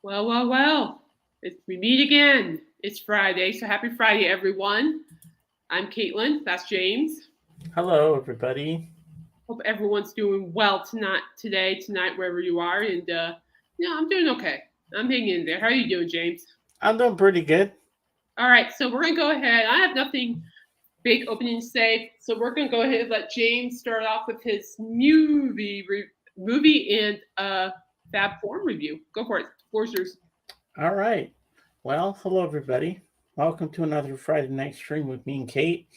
Well. We meet again. It's Friday, so happy Friday, everyone. I'm Caitlin. That's James. Hello, everybody. Hope everyone's doing well tonight, wherever you are. And yeah, I'm doing okay. I'm hanging in there. How are you doing, James? I'm doing pretty good. All right, so we're gonna go ahead. I have nothing big opening to say, so we're gonna go ahead and let James start off with his movie and Fab Forum review. Go for it. Floor's yours. All right. Well, hello, everybody. Welcome to another Friday night stream with me and Kate.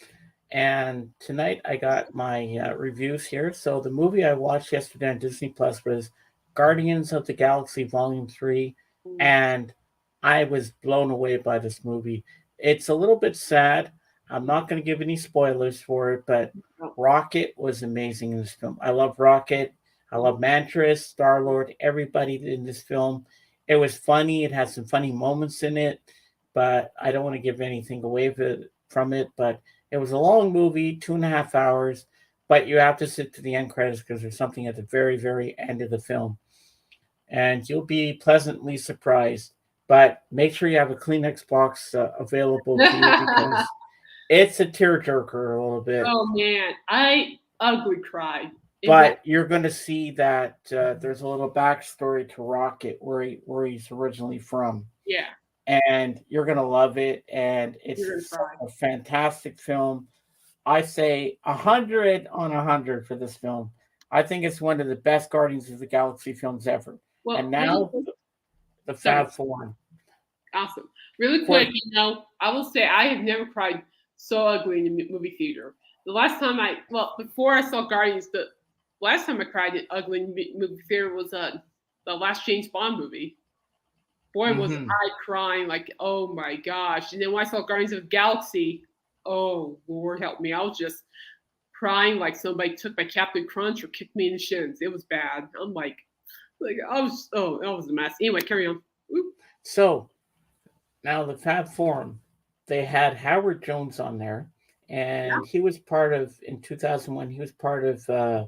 And tonight I got my reviews here. So the movie I watched yesterday on Disney Plus was Guardians of the Galaxy Volume 3. And I was blown away by this movie. It's a little bit sad. I'm not going to give any spoilers for it, but Rocket was amazing in this film. I love Rocket. I love Mantris, Star-Lord, everybody in this film. It was funny. It had some funny moments in it, but I don't want to give anything away from it. But it was a long movie, 2.5 hours, but you have to sit to the end credits because there's something at the very, very end of the film. And you'll be pleasantly surprised. But make sure you have a Kleenex box available to you because it's a tearjerker a little bit. Oh man, I ugly cried. But you're going to see that there's a little backstory to Rocket, where he's originally from. Yeah. And you're going to love it. And it's a fantastic film. I say 100 on 100 for this film. I think it's one of the best Guardians of the Galaxy films ever. Well, and now, the Fab Forum. Awesome. Really quick, I will say I have never cried so ugly in the movie theater. The last time before I saw Guardians, the last time I cried in ugly movie theater was the last James Bond movie. Boy, was I crying like, oh my gosh. And then when I saw Guardians of the Galaxy, oh, Lord help me. I was just crying like somebody took my Captain Crunch or kicked me in the shins. It was bad. I'm like that was a mess. Anyway, carry on. Oop. So, now the Fab Forum, they had Howard Jones on there. And he was part of, in 2001, he was part of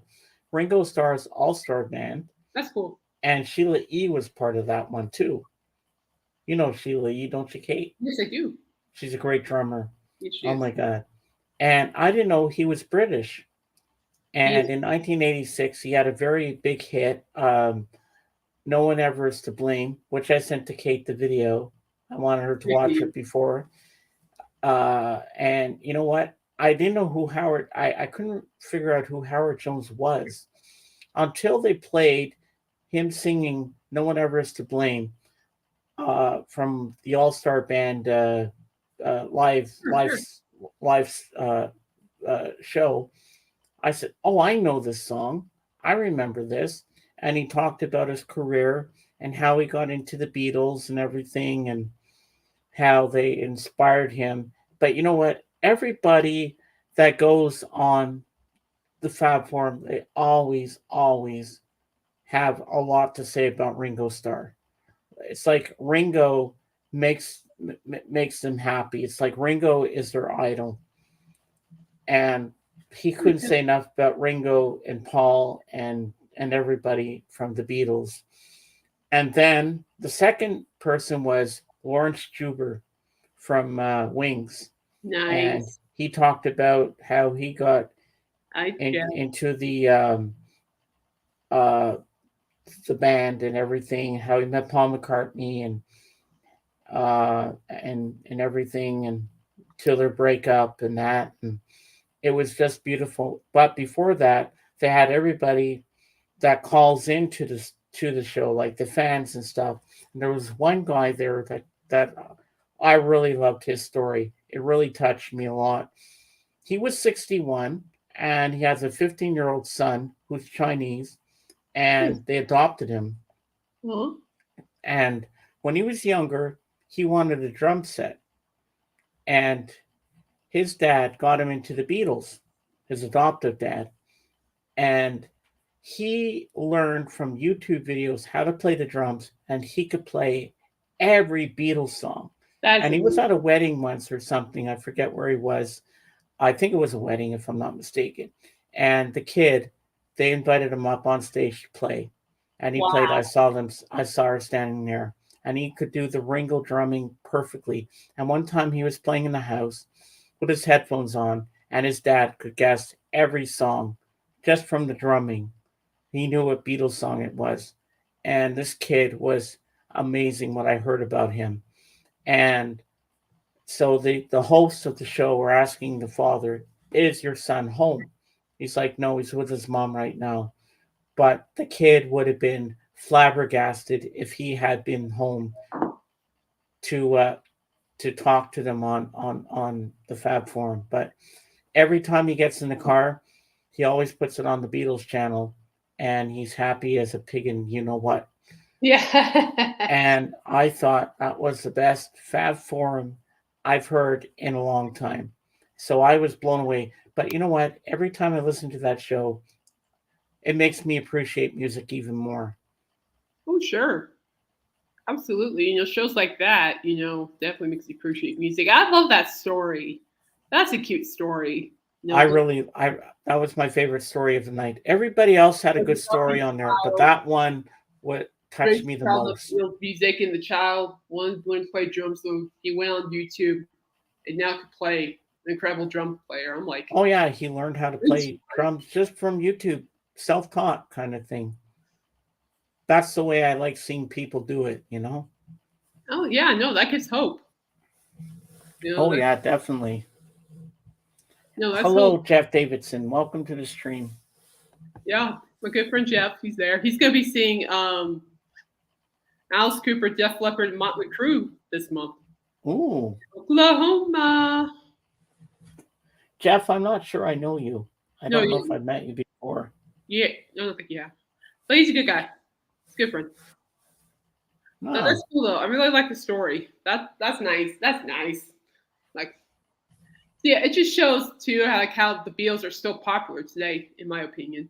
Ringo Starr's All-Star Band. That's cool. And Sheila E. was part of that one, too. You know Sheila E., don't you, Kate? Yes, I do. She's a great drummer. Yes, oh, my God. And I didn't know he was British. And in 1986, he had a very big hit, No One Ever Is to Blame, which I sent to Kate the video. I wanted her to watch it before. And you know what? I didn't know who I couldn't figure out who Howard Jones was until they played him singing No One Ever Is to Blame from the All-Star Band live show. I said, oh, I know this song. I remember this. And he talked about his career and how he got into the Beatles and everything and how they inspired him. But you know what? Everybody that goes on the Fab Forum, they always have a lot to say about Ringo Starr. It's like Ringo makes them happy. It's like Ringo is their idol. And he couldn't say enough about Ringo and Paul and everybody from the Beatles. And then the second person was Lawrence Juber from Wings. Nice. And he talked about how he got into the band and everything, how he met Paul McCartney and everything, and till their breakup and that, and it was just beautiful. But before that, they had everybody that calls into the show, like the fans and stuff. And there was one guy there that I really loved his story. It really touched me a lot. He was 61 and he has a 15-year-old son who's Chinese, and they adopted him. Mm-hmm. And when he was younger, he wanted a drum set. And his dad got him into the Beatles, his adoptive dad. And he learned from YouTube videos how to play the drums, and he could play every Beatles song. And he was at a wedding once or something. I forget where he was. I think it was a wedding, if I'm not mistaken. And the kid, they invited him up on stage to play. and he played Wow. I Saw Her Standing There, and he could do the Ringo drumming perfectly. And one time he was playing in the house with his headphones on, and his dad could guess every song just from the drumming. He knew what Beatles song it was. And this kid was amazing what I heard about him. And so the hosts of the show were asking the father, "Is your son home?" He's like, "No, he's with his mom right now." But the kid would have been flabbergasted if he had been home to uh, to talk to them on the Fab Forum. But every time he gets in the car, he always puts it on the Beatles channel, and he's happy as a pig in you know what. Yeah. And I thought that was the best Fab Forum I've heard in a long time. So I was blown away. But you know what? Every time I listen to that show, it makes me appreciate music even more. Oh, sure. Absolutely. Shows like that, definitely makes you appreciate music. I love that story. That's a cute story. I The really, I that was my favorite story of the night. Everybody else had a good story on there, but child, that one what touched great me the child of most. music, and the child learned to play drums, so he went on YouTube and now could play an incredible drum player. I'm like, Oh yeah, he learned how to play drums just from YouTube, self-taught kind of thing. That's the way I like seeing people do it, you know? oh yeah, no, that gives hope. Oh That, yeah, definitely. no, that's Hello, hope. Jeff Davidson. Welcome to the stream. Yeah, my good friend Jeff, he's there. He's gonna be seeing Alice Cooper, Def Leppard, and Motley Crue this month. Ooh. Oklahoma. Jeff, I'm not sure I know you. I No, don't know if I've met you before. yeah, I don't think yeah. But he's a good guy. He's a good friend. No, Ah. that's cool though. I really like the story. That's nice. That's nice. Like, yeah, it just shows too how the Beatles are still popular today, in my opinion.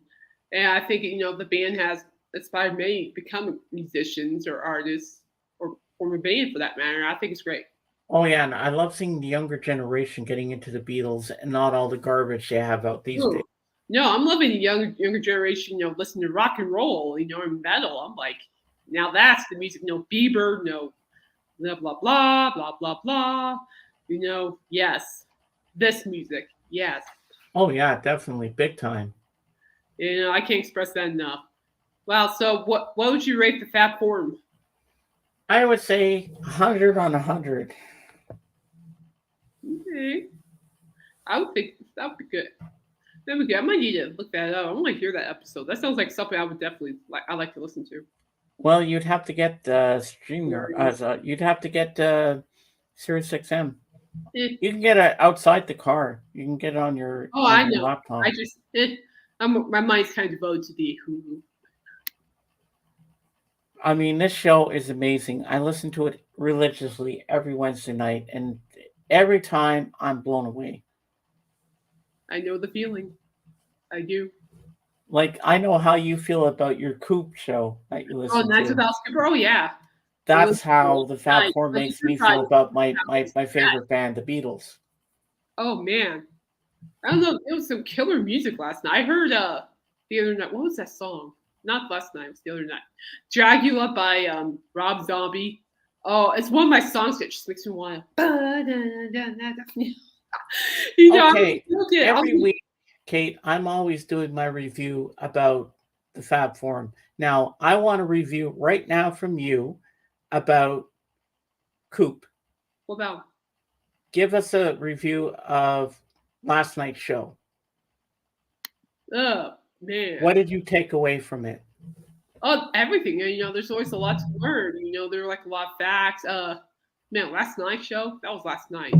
And I think the band has inspired many to become musicians or artists or form a band for that matter. I think it's great. Oh yeah, and I love seeing the younger generation getting into the Beatles and not all the garbage they have out these days. Ooh. No, I'm loving the younger generation. Listen to rock and roll. Or metal. I'm like, now that's the music. No Bieber. No blah blah blah blah blah blah. Yes, this music. Yes. Oh yeah, definitely, big time. I can't express that enough. Wow. So what would you rate the Fab Forum? I would say 100 on 100. Okay. I would think that would be good. That would be good. I might need to look that up. I want to hear that episode. That sounds like something I would definitely like. I like to listen to. Well, you'd have to get Streamer as you'd have to get Sirius XM. Eh. You can get it outside the car. You can get it on your Oh, I know. laptop. I just my mind's kind of devoted to the Hulu. I mean, this show is amazing. I listen to it religiously every Wednesday night, and every time I'm blown away. I know the feeling. I do. Like, I know how you feel about your Coop show that you Oh, listen Nights to. Without Skipper. Oh yeah. That's how the Fab Four Like, makes me feel about my favorite band, the Beatles. Oh man, I don't know. It was some killer music last night. I heard the other night. What was that song? Not last night. It was the other night. Dragula by Rob Zombie. Oh, it's one of my songs that just makes me want to. Okay, every week, Kate, I'm always doing my review about the Fab Forum. Now, I want a review right now from you about Coop. What about? Give us a review of last night's show. Oh man. What did you take away from it? Oh, everything. There's always a lot to learn. There are like a lot of facts. Man, last night's show. That was last night.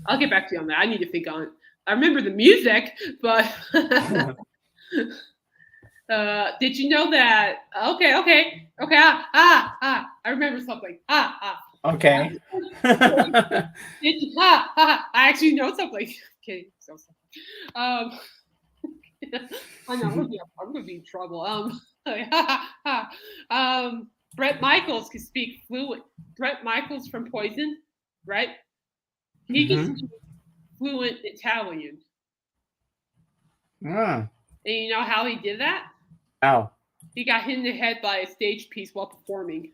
I'll get back to you on that. I need to think on it. I remember the music, but did you know that? Okay. I remember something. Okay. I actually know something. Okay, so I know I'm gonna be in trouble. Brett Michaels can speak fluent. Brett Michaels from Poison, right? He can speak fluent Italian. Ah. And you know how he did that? How? He got hit in the head by a stage piece while performing.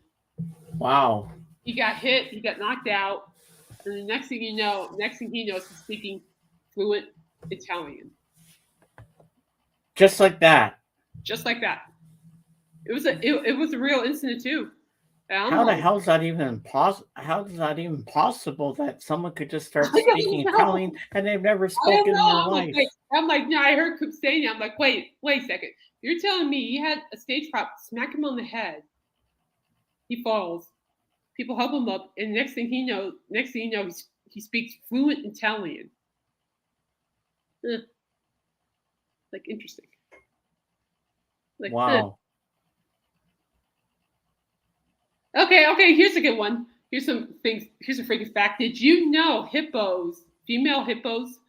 Wow. He got hit. He got knocked out. And the next thing he knows, he's speaking fluent Italian. Just like that. Just like that. It was a real incident too. How the hell is that even possible? How is that even possible that someone could just start speaking Italian and they've never spoken in their life? I'm like, no, I heard Coop saying it. I'm like, wait a second. You're telling me he had a stage prop smack him on the head. He falls. People help him up, and next thing you know, he speaks fluent Italian. Like interesting. Like, wow. Okay, here's a good one. Here's some things. Here's a freaking fact. Did you know female hippos,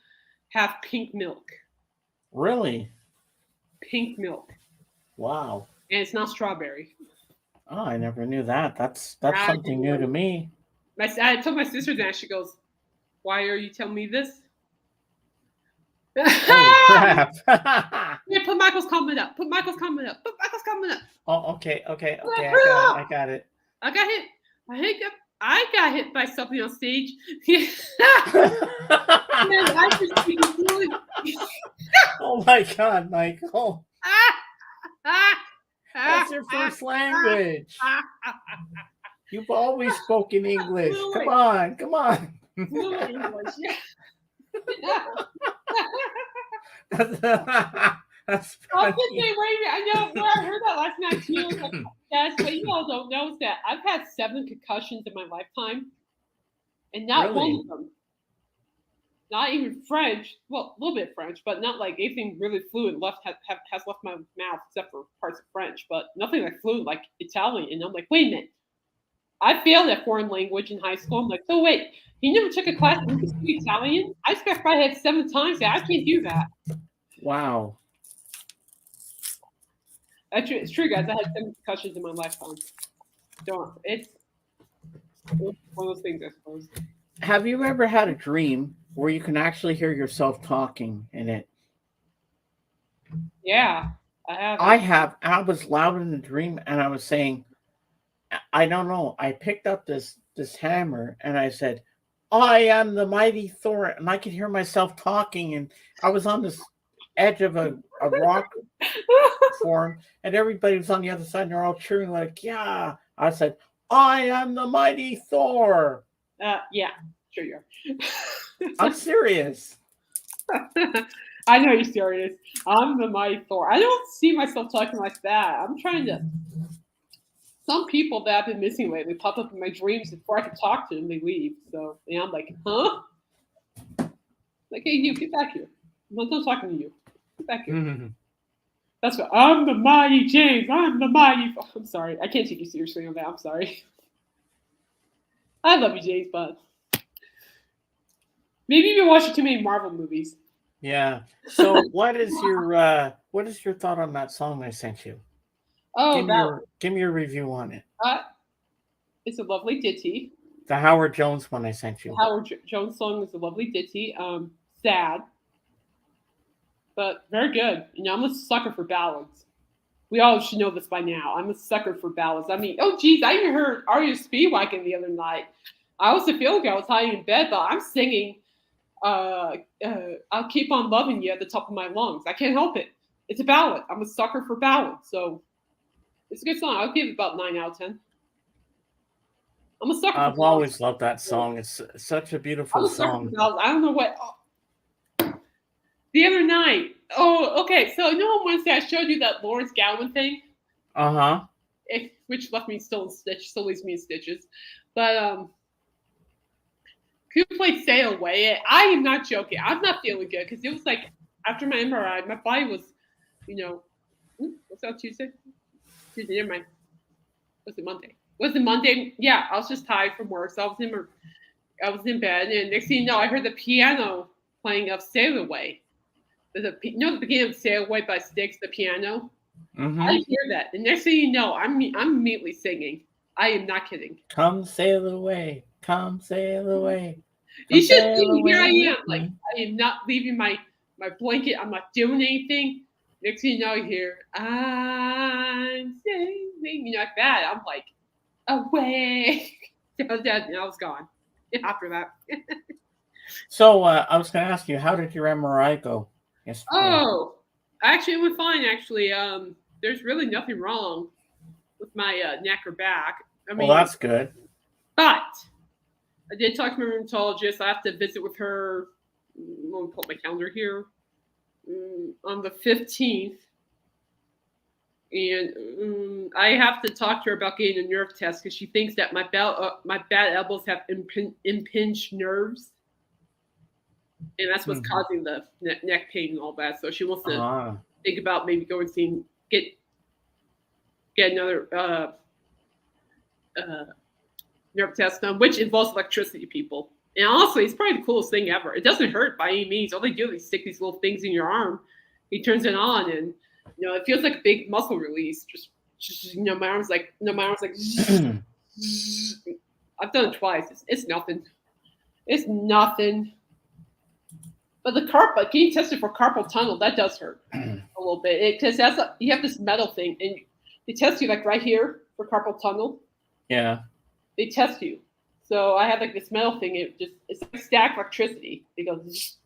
have pink milk? Really? Pink milk. Wow. And it's not strawberry. Oh, I never knew that. That's something new to me. I told my sister that. She goes, "Why are you telling me this?" Oh, crap. Yeah, put Michael's comment up. Oh, okay. I got it. I got hit. I got hit by something on stage. Oh my God, Michael. That's your first language. You've always spoken English. Come on. Fluent English. That's funny. I know where I heard that last night too. Like, yes, what you all don't know is that I've had 7 concussions in my lifetime, and not one of them, not even French. Well, a little bit French, but not like anything really fluent has left my mouth except for parts of French, but nothing like fluent like Italian. And I'm like, wait a minute, I failed that foreign language in high school. I'm like, so wait, he never took a class in Italian? I expect I had 7 times that. I can't do that. Wow. It's true, guys. I had 7 concussions in my lifetime. It's one of those things, I suppose. Have you ever had a dream where you can actually hear yourself talking in it? Yeah, I have. I have. I was loud in the dream, and I was saying, I don't know. I picked up this hammer, and I said, "I am the mighty Thor," and I could hear myself talking, and I was on this edge of a rock form, and everybody was on the other side, and they're all cheering like, "Yeah!" I said, "I am the mighty Thor." Yeah, sure you are. I'm serious. I know you're serious. I'm the mighty Thor. I don't see myself talking like that. I'm trying to. Some people that I've been missing lately pop up in my dreams before I can talk to them. They leave. So yeah, I'm like, huh? Like, hey, you get back here. I'm not talking to you. Get back here. Mm-hmm. That's what I'm the mighty James. I'm the mighty. I'm sorry. I can't take you seriously on that. I'm sorry. I love you, James, but maybe you've been watching too many Marvel movies. Yeah. So what is your thought on that song I sent you? Oh, give me your review on it. It's a lovely ditty. The Howard Jones one I sent you. The Howard Jones song is a lovely ditty. Sad, but very good. You know, I'm a sucker for ballads. We all should know this by now. I'm a sucker for ballads. I mean, oh geez, I even heard Aria Speedwagon the other night. I also feel like I was hiding in bed, but I'm singing I'll Keep On Loving You at the top of my lungs. I can't help it. It's a ballad. I'm a sucker for ballads, so it's a good song. I'll give it about 9 out of 10. I'm a sucker. I've always loved that song. It's such a beautiful song. I don't know what. The other night. Oh, okay. So you know on Wednesday I showed you that Lawrence Gowan thing. Which left me still leaves me in stitches. But who played Sail Away? I am not joking. I'm not feeling good because it was like after my MRI, my body was, what's that Tuesday? Tuesday, never mind. Was it Monday? Was it Monday? Yeah, I was just tired from work, so I was in bed, and next thing you know, I heard the piano playing of Sail Away. The beginning of Sail Away by Styx, the piano. Mm-hmm. I hear that, and next thing you know, I'm immediately singing. I am not kidding. Come sail away, come sail away. You should see. Here I am, like I am not leaving my blanket. I'm not doing anything. Next thing you know, you hear, I'm saving, like that. I'm like, away. I was gone after that. So I was going to ask you, how did your MRI go yesterday? Oh, actually, it went fine. Actually, there's really nothing wrong with my neck or back. I Well, mean, that's good. but I did talk to my rheumatologist. I have to visit with her. Let me pull up my calendar here. On the 15th, and I have to talk to her about getting a nerve test because she thinks that my bad elbows have impinged nerves, and that's what's causing the neck pain and all that. So she wants to think about maybe going to get another nerve test done, which involves electricity, people. And honestly, it's probably the coolest thing ever. It doesn't hurt by any means. All they do is stick these little things in your arm. He turns it on, and it feels like a big muscle release. Just my arm's like, I've done it twice. It's nothing. It's nothing. But getting tested for carpal tunnel, that does hurt a little bit. Because you have this metal thing, and they test you like right here for carpal tunnel. Yeah. They test you. So I have like this metal thing. It's like stacked electricity. It goes.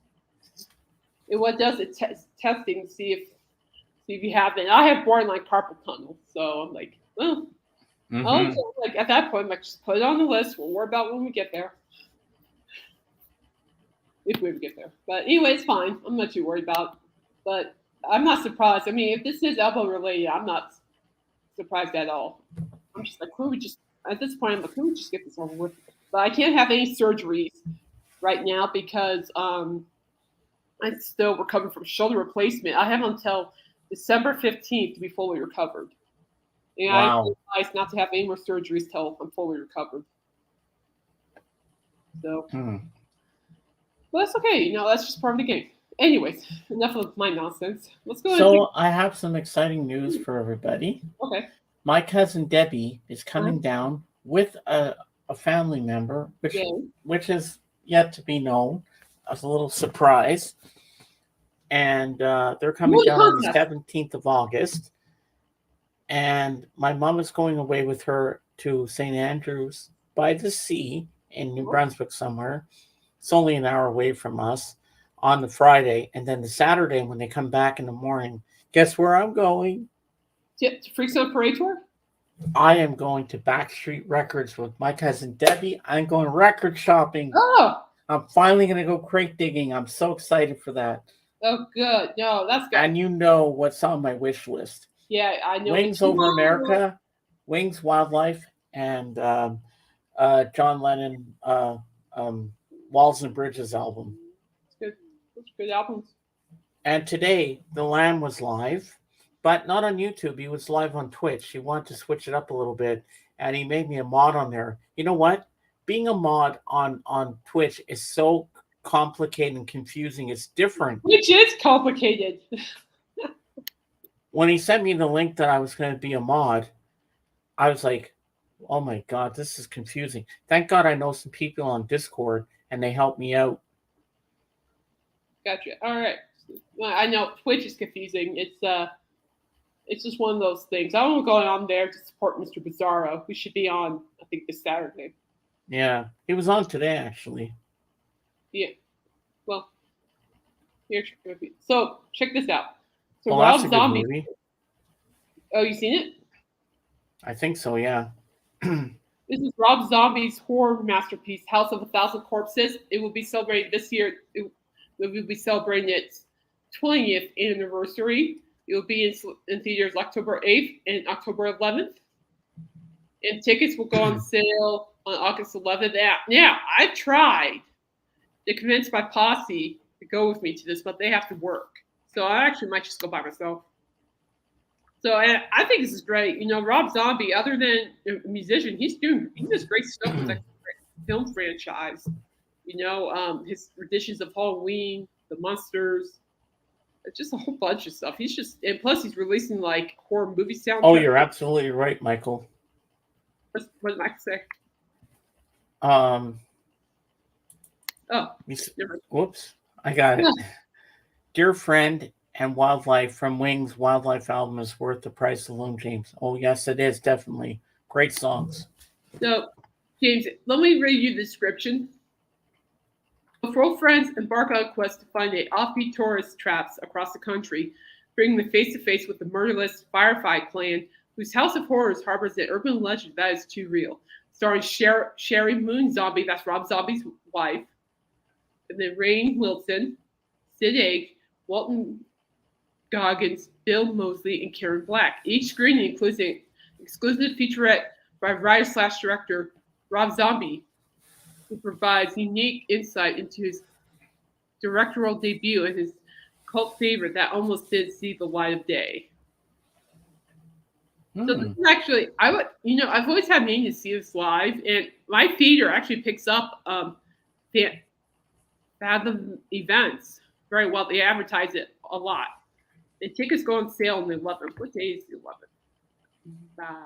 And what it does it testing to see if you have it. I have borderline carpal tunnel, so I'm like, well, like at that point, I'm like, just put it on the list. We'll worry about when we get there, if we ever get there. But anyway, it's fine. I'm not too worried about. But I'm not surprised. I mean, if this is elbow related, I'm not surprised at all. I'm just like, at this point, I'm like, can we just get this over with? But I can't have any surgeries right now because I'm still recovering from shoulder replacement. I have until December 15th to be fully recovered. And wow. I advise not to have any more surgeries till I'm fully recovered. So, but that's okay. That's just part of the game. Anyways, enough of my nonsense. Let's go. So I have some exciting news for everybody. Okay. My cousin Debbie is coming down with a family member, which is yet to be known. As a little surprise. And they're coming down on the 17th of August. And my mom is going away with her to St. Andrews by the Sea in New Brunswick somewhere. It's only an hour away from us on the Friday. And then the Saturday, when they come back in the morning, guess where I'm going? To Freaks on Parade Tour? I am going to Backstreet Records with my cousin Debbie. I'm going record shopping. Oh! I'm finally going to go crate digging. I'm so excited for that. Oh, good. No, that's good. And you know what's on my wish list. Yeah, I know. Wings Over America, Wings Wildlife, and John Lennon, Walls and Bridges album. That's good. That's good albums. And today, The Lamb was live, but not on YouTube. He was live on Twitch. He wanted to switch it up a little bit, and he made me a mod on there. You know what? Being a mod on Twitch is so complicated and confusing. It's different. Which is complicated. When he sent me the link that I was going to be a mod, I was like, oh my God, this is confusing. Thank God I know some people on Discord and they helped me out. Gotcha. All right. Well, I know Twitch is confusing. It's just one of those things. I don't want to go on there to support Mr. Bizarro, who should be on, I think, this Saturday. Yeah, he was on today, actually. Yeah. Well, here. So check this out. So well, Rob that's a Zombie. good movie. Oh, you seen it? I think so. Yeah. This is Rob Zombie's horror masterpiece, House of a Thousand Corpses. It will be celebrated this year. It will be celebrating its 20th anniversary. It will be in theaters October 8th and October 11th. And tickets will go on sale on August 11th. Now, I tried to convince my posse to go with me to this, but they have to work. So I actually might just go by myself. So I think this is great. Rob Zombie, other than a musician, he does great stuff with that film franchise. His renditions of Halloween, The Monsters, just a whole bunch of stuff. And plus he's releasing like horror movie soundtracks. Oh, you're absolutely right, Michael. What did I say? Whoops, I got it. Dear friend And Wildlife from Wings, Wildlife album is worth the price alone, James. Oh, yes, it is, definitely. Great songs. So, James, let me read you the description. 4 friends embark on a quest to find a offbeat tourist traps across the country, bringing them face to face with the murderous Firefly clan, whose House of Horrors harbors an urban legend that is too real. Starring Sherry Moon Zombie, that's Rob Zombie's wife, and then Rainn Wilson, Sid Haig, Walton Goggins, Bill Moseley, and Karen Black. Each screening includes an exclusive featurette by writer/director Rob Zombie, who provides unique insight into his directorial debut and his cult favorite that almost didn't see the light of day. So this is actually, I've always had meaning to see this live, and my theater actually picks up the Fathom events very well. They advertise it a lot. The tickets go on sale on the 11th. What day is the 11th?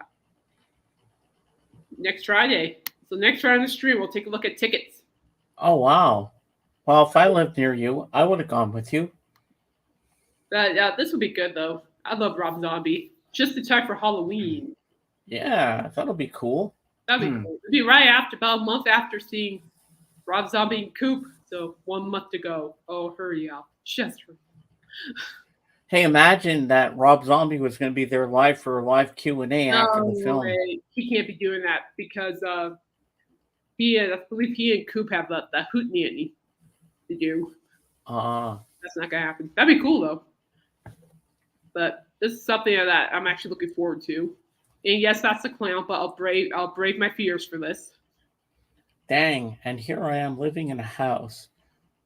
Next Friday. So next Friday on the stream, we'll take a look at tickets. Oh, wow. Well, if I lived near you, I would have gone with you. Yeah, this would be good, though. I love Rob Zombie. Just in time for Halloween. Yeah, that'll be cool. That'd be cool. It'd be right after, about a month after seeing Rob Zombie and Coop. So 1 month to go. Oh, hurry up. Just hurry. Hey, imagine that Rob Zombie was going to be there live for a live Q&A after the film. Way. He can't be doing that because I believe he and Coop have the hootenanny to do. That's not going to happen. That'd be cool, though. But this is something that I'm actually looking forward to. And yes, that's a clown, but I'll brave my fears for this. Dang, and here I am living in a house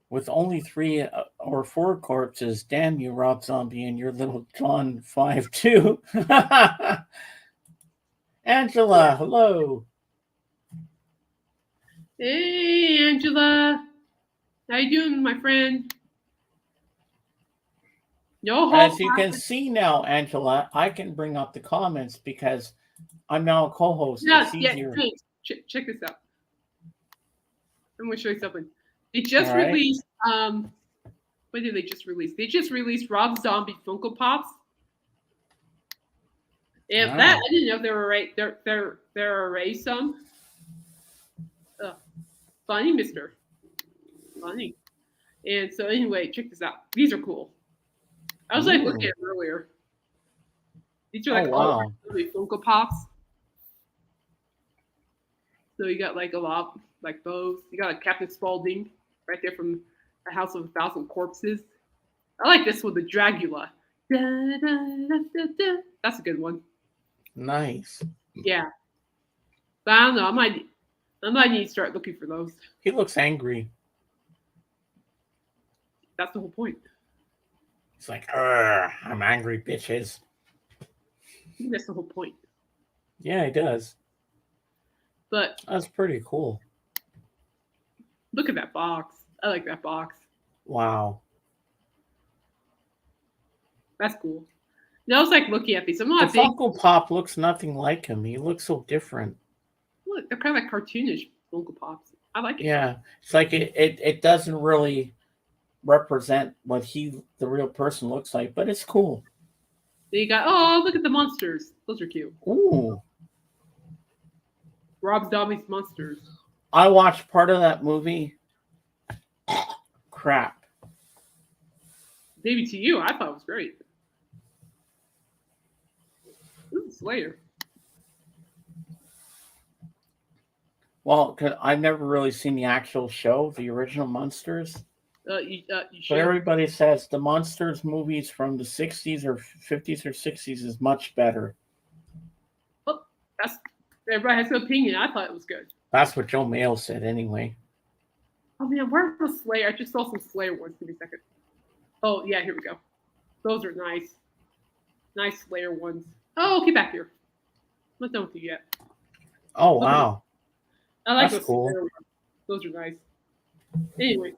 with only 3 or 4 corpses. Damn you, Rob Zombie, and your little John 5 too. Angela, hello. Hey, Angela. How you doing, my friend? No hope. As you can see now, Angela, I can bring up the comments because I'm now a co-host. Yes, thanks. Check this out. I'm going to show you something. They just released, what did they just release? They just released Rob Zombie Funko Pops. And that, I didn't know they were there are some. Funny, mister. Funny. And so anyway, check this out. These are cool. I was like looking at them earlier. These are like all Funko Pops. So you got like a lot like those. You got a Captain Spaulding right there from A House of 1,000 Corpses. I like this one, the Dragula. Da, da, da, da. That's a good one. Nice. Yeah. But I don't know. I might need to start looking for those. He looks angry. That's the whole point. He's like, I'm angry, bitches. I think that's the whole point. Yeah, he does. But that's pretty cool. Look at that box. I like that box. Wow. That's cool. And I was like looking at these. The Funko Pop looks nothing like him. He looks so different. Look, they're kind of like cartoonish Funko Pops. I like it. Yeah. It's like it doesn't really represent what the real person looks like, but it's cool. Then you got, look at the monsters. Those are cute. Ooh. Rob Zombie's Monsters. I watched part of that movie. Crap. Maybe to you, I thought it was great. Ooh, Slayer. Well, cause I've never really seen the actual show, the original Monsters. You but everybody says the Monsters movies from the 60s or 50s or 60s is much better. Well, everybody has an opinion. I thought it was good. That's what Joe Mayo said anyway. Oh man, where's the Slayer? I just saw some Slayer ones. Give me a second. Oh yeah, here we go. Those are nice. Nice Slayer ones. Oh, get back here. I'm not done with you yet. Oh wow. I like That's those cool. Slayer ones. Those are nice. Anyway,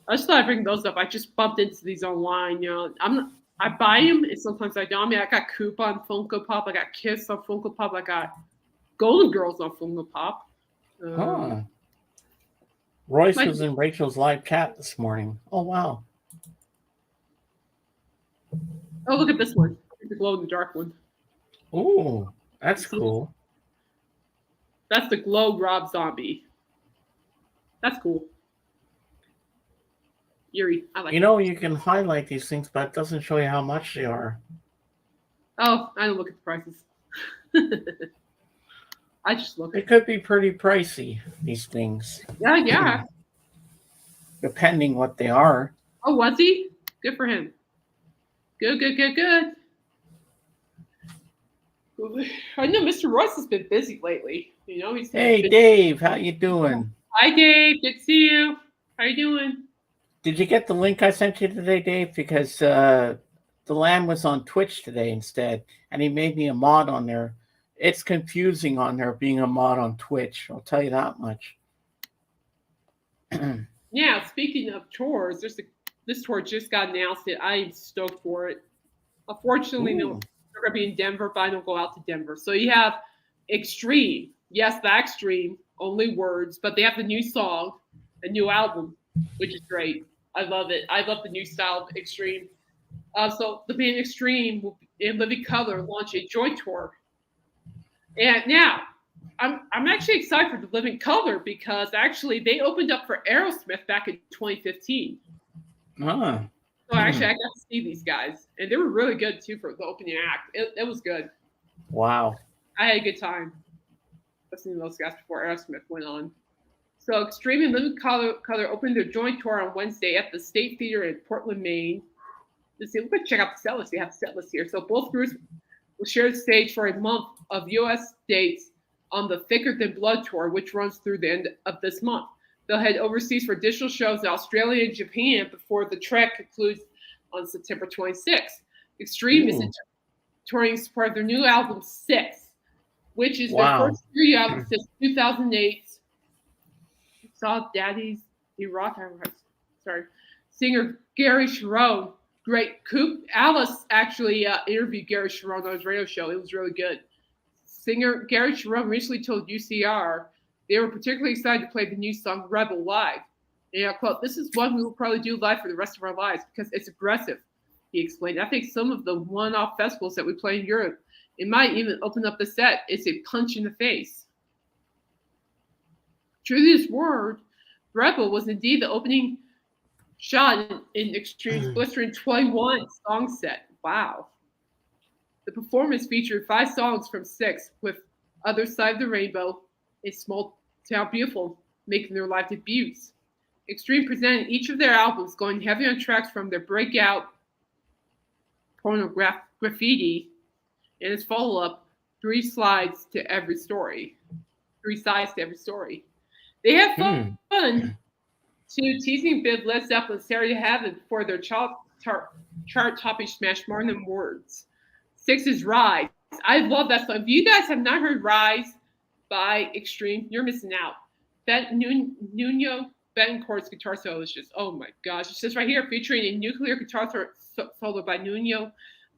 I just thought I'd bring those up. I just bumped into these online. I buy them and sometimes I don't. I mean, I got Coop on Funko Pop. I got Kiss on Funko Pop. I got Golden Girls on Funko Pop. Royce was in Rachel's live chat this morning. Oh wow. Oh, look at this one. The glow in the dark one. Ooh, that's cool. That's the glow Rob Zombie. That's cool. Eerie. I like You it. know, you can highlight these things, but it doesn't show you how much they are. Oh, I don't look at the prices. I just look. They could be pretty pricey, these things. Yeah. Depending what they are. Oh, was he? Good for him. Good. I know Mr. Royce has been busy lately. You know, he's Hey, been... Dave, how you doing? Hi, Dave. Good to see you. How you doing? Did you get the link I sent you today, Dave? Because the Lamb was on Twitch today instead, and he made me a mod on there. It's confusing on there being a mod on Twitch. I'll tell you that much. Yeah, speaking of tours, this tour just got announced. I am stoked for it. Unfortunately, they're going to be in Denver, but I don't go out to Denver. So you have Extreme. Yes, the Extreme, only words, but they have the new song, a new album, which is great. I love it. I love the new style of Extreme. So the band Extreme will, in Living Color, launch a joint tour. And now, I'm actually excited for the Living Color because actually they opened up for Aerosmith back in 2015. Ah. So actually, I got to see these guys, and they were really good too for the opening act. It was good. Wow. I had a good time listening to those guys before Aerosmith went on. So Extreme and Living Color opened their joint tour on Wednesday at the State Theater in Portland, Maine. Let's see, let's check out the set list. We have the set list here. So both groups will share the stage for a month of U.S. dates on the Thicker Than Blood tour, which runs through the end of this month. They'll head overseas for additional shows in Australia and Japan before the trek concludes on September 26th. Extreme is touring in support of their new album, 6, which is their first studio album since 2008. Saw Daddy's Rock. Sorry. Singer Gary Sharon. Great. Alice actually interviewed Gary Sharon on his radio show. It was really good. Singer Gary Sharon recently told UCR they were particularly excited to play the new song Rebel live. And I quote, "This is one we will probably do live for the rest of our lives because it's aggressive," he explained. "I think some of the one-off festivals that we play in Europe, it might even open up the set. It's a punch in the face." True to his word, Rebel was indeed the opening shot in Extreme's blistering 21 song set. Wow. The performance featured 5 songs from 6, with Other Side of the Rainbow and Small Town Beautiful making their live debuts. Extreme presented each of their albums, going heavy on tracks from their breakout Graffiti and its follow-up, 3 Sides to Every Story. They have fun to teasing bid Led Zeppelin Saturday to Heaven for their chart-topping smash More Than Words. 6 is Rise. I love that song. If you guys have not heard Rise by Extreme, you're missing out. Nuno Betancourt's guitar solo is just, oh my gosh. It says right here, featuring a nuclear guitar solo by Nuno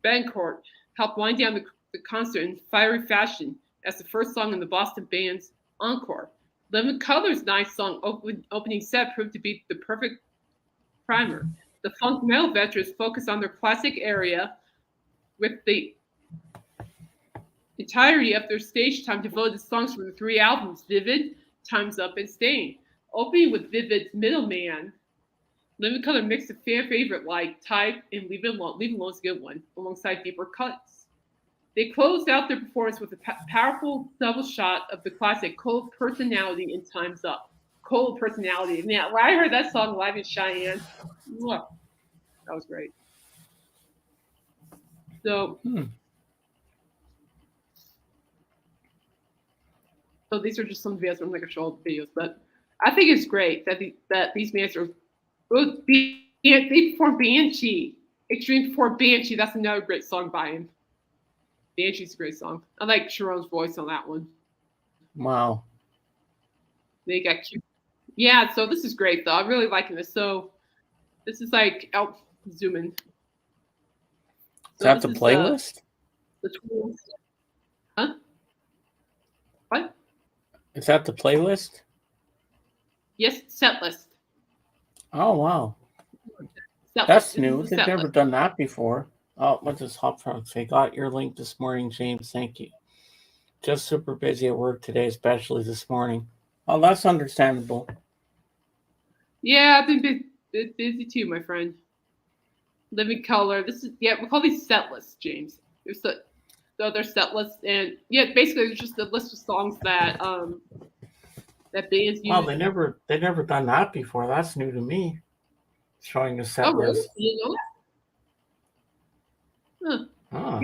Betancourt, helped wind down the concert in fiery fashion as the first song in the Boston band's encore. Living Color's nice song opening set proved to be the perfect primer. The funk metal veterans focus on their classic area with the entirety of their stage time devoted to songs from the 3 albums, Vivid, Time's Up, and Stain. Opening with Vivid's Middleman, Living Color mixed a fan favorite like Type and Leave It Alone. Leave It Alone is a good one, alongside deeper cuts. They closed out their performance with a powerful double shot of the classic Cold Personality and Time's Up. Cold Personality. Now, when I heard that song live in Cheyenne, that was great. So, so these are just some videos. I'm not going to show all the videos, but I think it's great that these bands are. They perform Banshee. Extreme performed Banshee. That's another great song by him. Banshee's a great song. I like Sharon's voice on that one. Wow. They got cute. Yeah, so this is great though. I'm really liking this. So this is like zoom in. Is that the playlist? The tools. Huh? What? Is that the playlist? Yes, set list. Oh wow. Set That's list. new. They've never done that before. Oh, what does Hop Frog say? Got your link this morning, James. Thank you. Just super busy at work today, especially this morning. Oh, that's understandable. Yeah, I've been busy too, my friend. Living Color. This is we call these set lists, James. There's the other set lists, and basically there's just a list of songs that that bands use. Well, they never done that before. That's new to me. Showing a set really? list. You know that? Huh. Oh.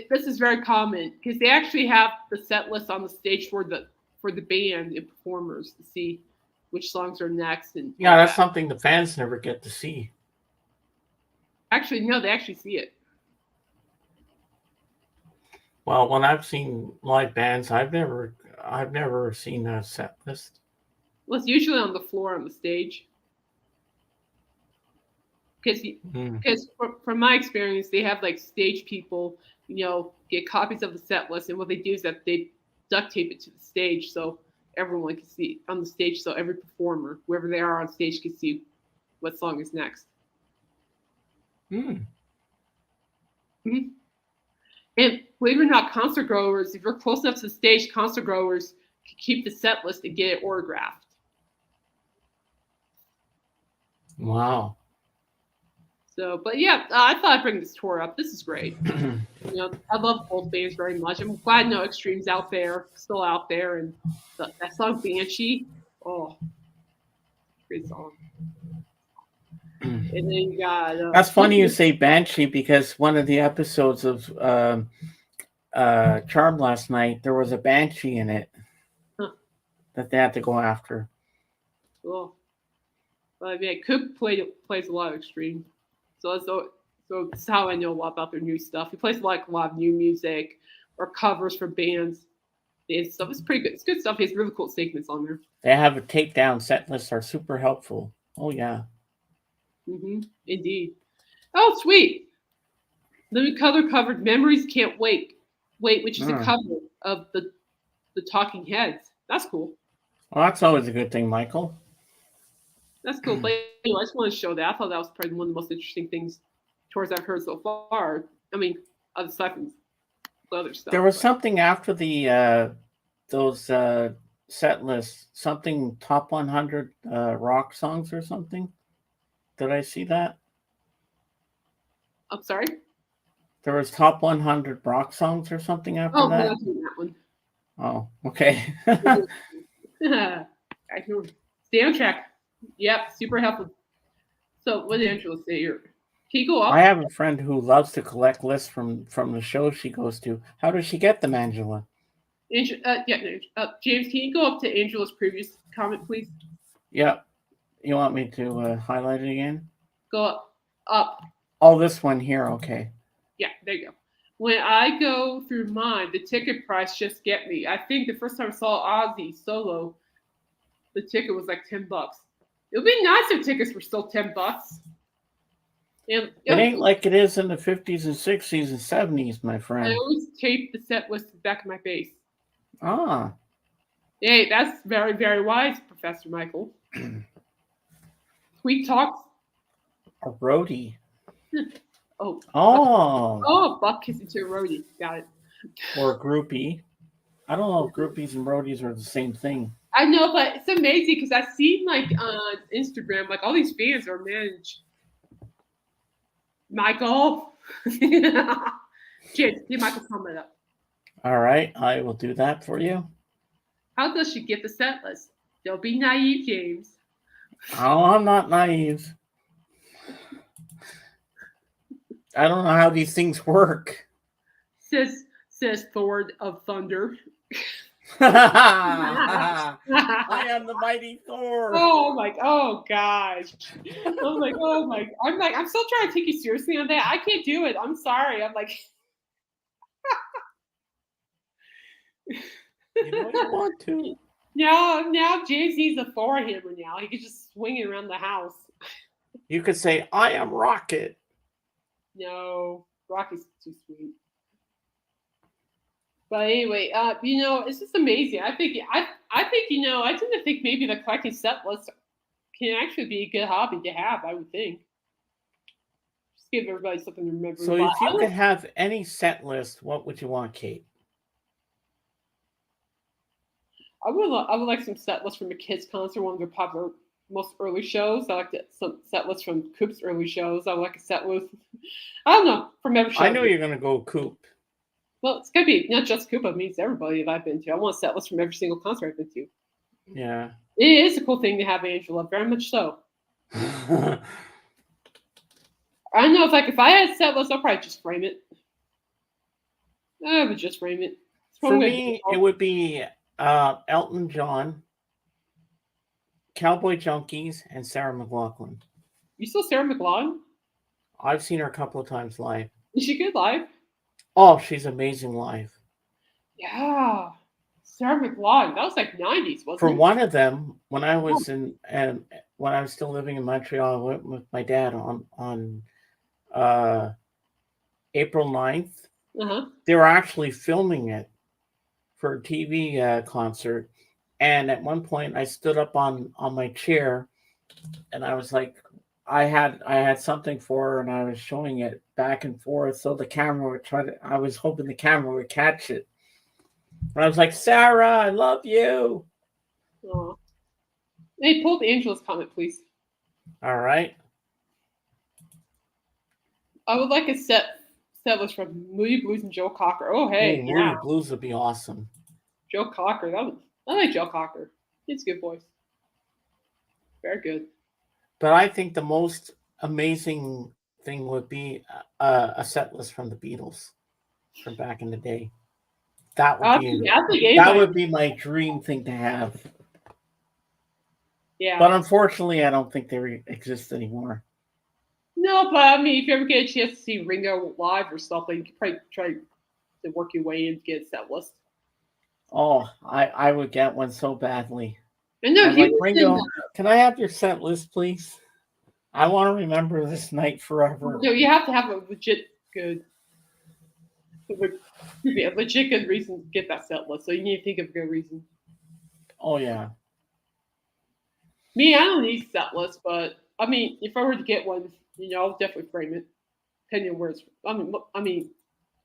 This is very common because they actually have the set list on the stage for the band and performers to see which songs are next. And yeah, that's something the fans never get to see. Actually, no, they actually see it. Well, when I've seen live bands, I've never seen a set list. Well, it's usually on the floor on the stage. Because from my experience, they have like stage people, get copies of the set list, and what they do is that they duct tape it to the stage so everyone can see on the stage, so every performer, wherever they are on stage, can see what song is next. Mm-hmm. And believe it or not, concert goers, if you're close enough to the stage, concert goers can keep the set list and get it autographed. Wow. So, but yeah, I thought I'd bring this tour up. This is great. I love both bands very much. I'm glad No Extreme's out there, still out there, and that song Banshee, great song. And then you got. That's funny you say Banshee, because one of the episodes of Charm last night, there was a Banshee in it that they had to go after. Cool. But yeah, Cook plays a lot of Extreme. So this is how I know a lot about their new stuff. He plays a lot of new music or covers for bands and stuff. It's pretty good. It's good stuff. He has really cool segments on there. They have a takedown set list, are super helpful. Oh yeah. Indeed. Oh, sweet. Living Color covered Memories Can't Wait, which is a cover of the Talking Heads. That's cool. Well, that's always a good thing, Michael. That's cool. But anyway, I just want to show that. I thought that was probably one of the most interesting things towards I've heard so far. I mean, aside from other stuff. There was something after the those set lists, something top 100 rock songs or something. Did I see that? I'm sorry? There was top 100 rock songs or something after that? Oh, no, that one. Oh, okay. I can stay on track. Yep, super helpful. So what did Angela say here? Can you go up? I have a friend who loves to collect lists from the shows she goes to. How does she get them, Angela? James, can you go up to Angela's previous comment, please? Yep. You want me to highlight it again? Go up. Oh, this one here. Okay. Yeah, there you go. When I go through mine, the ticket price just get me. I think the first time I saw Ozzy solo, the ticket was like $10. It would be nice if tickets were still $10. And it ain't like it is in the 50s and 60s and 70s, my friend. I always tape the set list to the back of my face. Ah. Hey, that's very, very wise, Professor Michael. Sweet talks. A roadie. Oh, butt kissing to a roadie. Got it. Or a groupie. I don't know if groupies and roadies are the same thing. I know, but it's amazing because I've seen like on Instagram, like all these fans are managed. Michael. Kids, get Michael's comment up. All right, I will do that for you. How does she get the set list? Don't be naive, James. Oh, I'm not naive. I don't know how these things work. Says Thor of Thunder. I am the mighty Thor. Oh gosh. I'm still trying to take you seriously on that. I can't do it. I'm sorry. I'm like you know you want to. Now James needs a Thor hammer now. He can just swing it around the house. You could say, I am Rocket. No, Rocky's too sweet. But anyway, it's just amazing. I think, I tend to think maybe the collecting set list can actually be a good hobby to have, I would think. give everybody something to remember. So if you could have any set list, what would you want, Kate? I would like some set lists from a kids concert, one of their popular most early shows. I like some set lists from Coop's early shows. I would like a set list. I don't know, from every show. I know you're gonna go Coop. Well, it's gonna be not just Coop, it means everybody that I've been to. I want a set list from every single concert I've been to. Yeah. It is a cool thing to have, Angela, very much so. I don't know if I had a set list, I'll probably just frame it. I would just frame it. For me, it would be Elton John, Cowboy Junkies, and Sarah McLachlan. You saw Sarah McLachlan? I've seen her a couple of times live. Is she good live? Oh, she's amazing live. Yeah. Sarah McLachlan. That was like 90s, wasn't it? For one of them, when I was when I was still living in Montreal, I went with my dad on April 9th. Uh-huh. They were actually filming it for a TV concert. And at one point I stood up on my chair and I was like, I had something for her and I was showing it back and forth. So the camera would I was hoping the camera would catch it. And I was like, Sarah, I love you. Oh. Hey, pull up Angela's comment, please. All right. I would like a set list from Moody Blues and Joe Cocker. Oh, hey. Moody Blues would be awesome. Joe Cocker. I like Joe Cocker. He's a good voice. Very good. But I think the most amazing thing would be a set list from the Beatles from back in the day. That would be my dream thing to have. Yeah. But unfortunately, I don't think they exist anymore. No, but I mean, if you ever get a chance to see Ringo live or something, you could probably try to work your way in to get a set list. Oh, I would get one so badly. And no, like, Ringo, can I have your set list, please? I want to remember this night forever. No, you have to have a legit good reason to get that set list. So you need to think of a good reason. Oh yeah. Me, I don't need set list, but I mean, if I were to get one, I'll definitely frame it. Depending on where it's. I mean,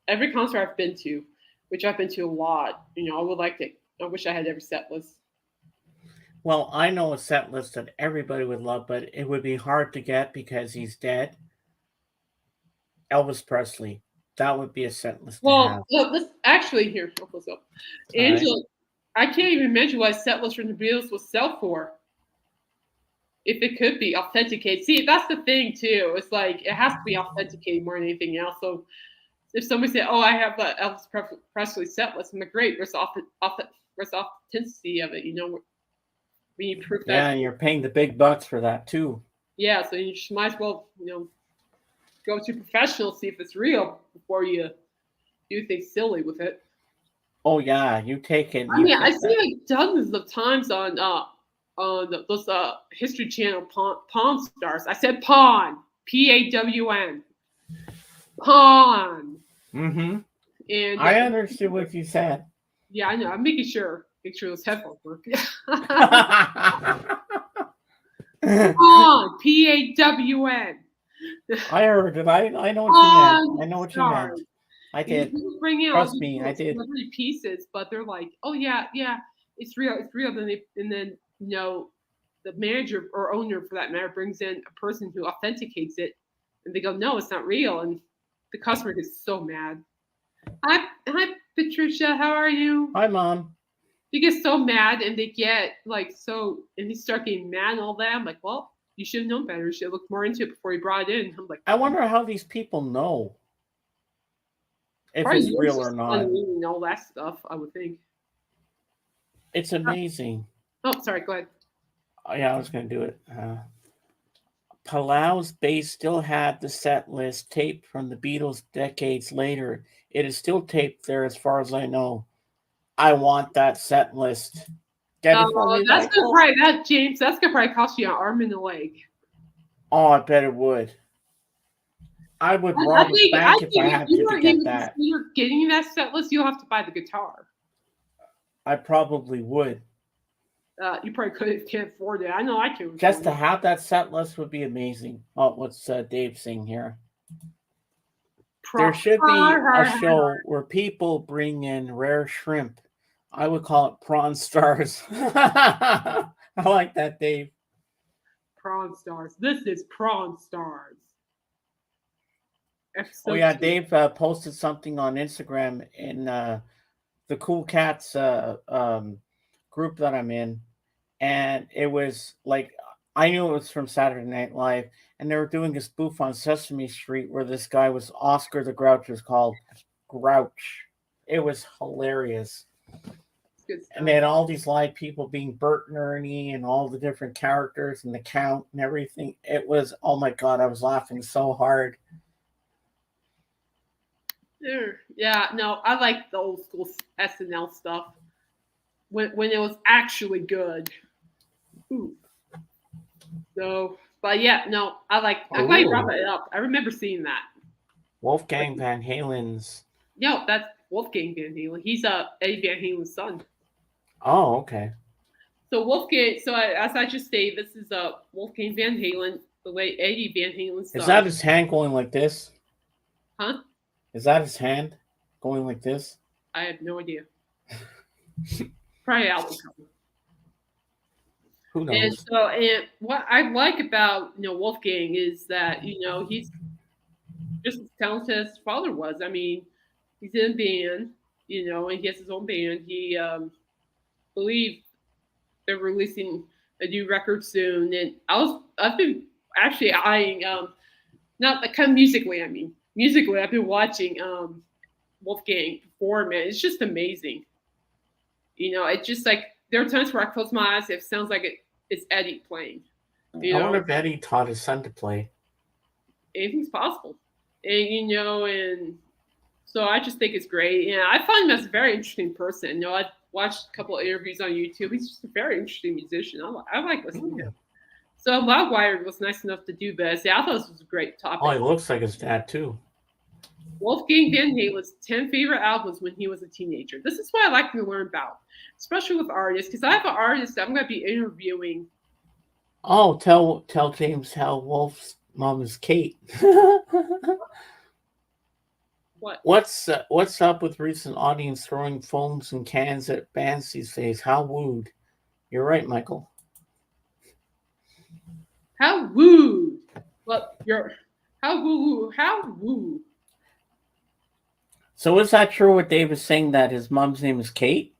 every concert I've been to, which I've been to a lot, I would like to. I wish I had every set list. Well, I know a set list that everybody would love, but it would be hard to get because he's dead. Elvis Presley. That would be a set list. Well, let's actually here. What's up, Angela? Right. I can't even imagine what a set list from the Beatles would sell for. If it could be authenticated. See, that's the thing too. It's like it has to be authenticated more than anything else. So if somebody said, "Oh, I have the Elvis Presley set list," I'm like, "Great, where's the authenticity of it?" When you prove that. Yeah, and you're paying the big bucks for that too. Yeah, so you just might as well, go to professionals, see if it's real before you do things silly with it. Oh yeah, you take it. I mean, I see like dozens of times on those History Channel Pawn Stars. I said pawn, Pawn. Pawn. Mm-hmm. And I understood what you said. Yeah, I know. I'm making sure. Make sure those headphones work. Pawn, Pawn. I heard it. I know what you meant. I know what you meant. I did. Trust me, I did. Celebrity pieces, but they're like, oh yeah, it's real. And then the manager or owner, for that matter, brings in a person who authenticates it, and they go, no, it's not real, and the customer gets so mad. Hi, Patricia. How are you? Hi, Mom. They get so mad, and they get and they start getting mad and all that. I'm like, well, you should have known better. You should have looked more into it before you brought it in. I'm like, I wonder how these people know if it's real or not. And all that stuff, I would think. It's amazing. Oh, sorry. Go ahead. Yeah, I was going to do it. Palau's base still had the set list taped from the Beatles decades later. It is still taped there as far as I know. I want that set list. That's gonna James. That's gonna probably cost you an arm and a leg. Oh, I bet it would. I would rob a bank if I had to get that. If you're getting that set list, you'll have to buy the guitar. I probably would. You probably can't afford it. I know I can. Just to have that set list would be amazing. Oh, what's Dave saying here? There should be a show where people bring in rare shrimp. I would call it Prawn Stars. I like that, Dave. Prawn Stars. This is Prawn Stars. Oh yeah, Dave posted something on Instagram in the Cool Cats group that I'm in, and it was like, I knew it was from Saturday Night Live, and they were doing a spoof on Sesame Street where this guy was Oscar the Grouch, was called Grouch. It was hilarious. And they had all these live people being Bert and Ernie and all the different characters and the Count and everything. It was, oh my God, I was laughing so hard. Yeah, no, I like the old school SNL stuff when it was actually good. Ooh. So, but yeah, no, I'm glad you brought it up. I remember seeing that. Wolfgang Van Halen's. No, that's Wolfgang Van Halen. He's Eddie Van Halen's son. Oh, okay. So Wolfgang. So as I just stated, this is Wolfgang Van Halen, the late Eddie Van Halen's son. Is that his hand going like this? Huh? Is that his hand going like this? I have no idea. Probably album cover. Who knows? And what I like about Wolfgang is that he's just as talented as his father was. I mean, he's in a band, and he has his own band. He believe they're releasing a new record soon, and I've been actually eyeing not the kind of musically. I mean, musically, I've been watching Wolfgang perform, and it's just amazing. It's just like there are times where I close my eyes, it sounds like it's Eddie playing. I wonder if Eddie taught his son to play. Anything's possible, and and so I just think it's great. Yeah, I find him as a very interesting person. I've watched a couple of interviews on YouTube. He's just a very interesting musician. I like listening to him. So Loudwire was nice enough to do this. Yeah, I thought this was a great topic. Oh, he looks like his dad too. Wolfgang Van Halen's 10 favorite albums when he was a teenager. This is what I like to learn about, especially with artists, because I have an artist that I'm going to be interviewing. Oh, tell James how Wolf's mom is Kate. What? What's up with recent audience throwing phones and cans at bands these days? How wooed. You're right, Michael. How wooed. Well, how woo. So is that true what Dave is saying, that his mom's name is Kate?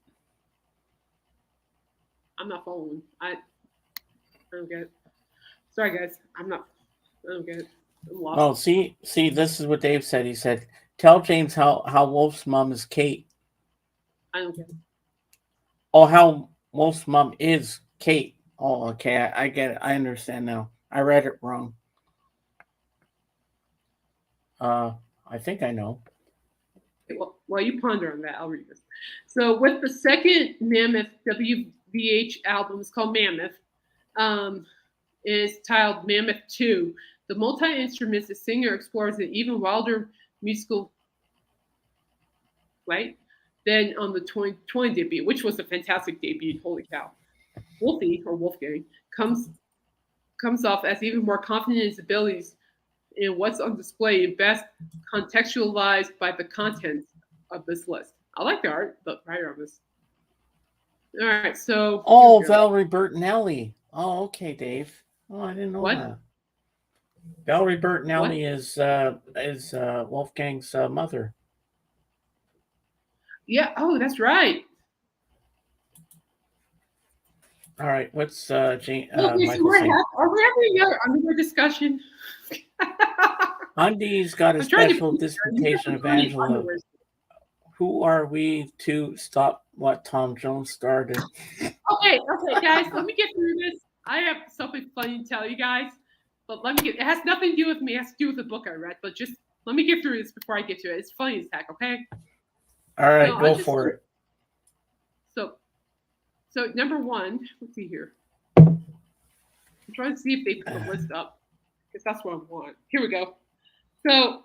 I'm not following. I don't get it. Sorry, guys. I don't get it. I'm lost. Oh, see, this is what Dave said. He said, tell James how Wolf's mom is Kate. I don't get it. Oh, how Wolf's mom is Kate. Oh, okay. I get it. I understand now. I read it wrong. I think I know. Well, while you ponder on that, I'll read this. So, with the second Mammoth WVH album, it's called Mammoth, is titled Mammoth 2. The multi-instrumentist singer explores an even wilder musical, right? Than on the 2020 debut, which was a fantastic debut. Holy cow! Wolfgang comes off as even more confident in his abilities in what's on display and best contextualized by the content of this list. I like the art, the writer on this. All right, so. Oh, Valerie Bertinelli. Oh, okay, Dave. Oh, I didn't know that. Valerie Bertinelli is Wolfgang's mother. Yeah. Oh, that's right. All right. What's Jane? Are we having another discussion? Undi's got a special disputation of Angela. Who are we to stop what Tom Jones started? Okay, guys. Let me get through this. I have something funny to tell you guys, but it has nothing to do with me. It has to do with the book I read. But just let me get through this before I get to it. It's funny as heck. Okay. All right, go for it. So number one, let's see here. I'm trying to see if they put the list up, because that's what I want. Here we go. So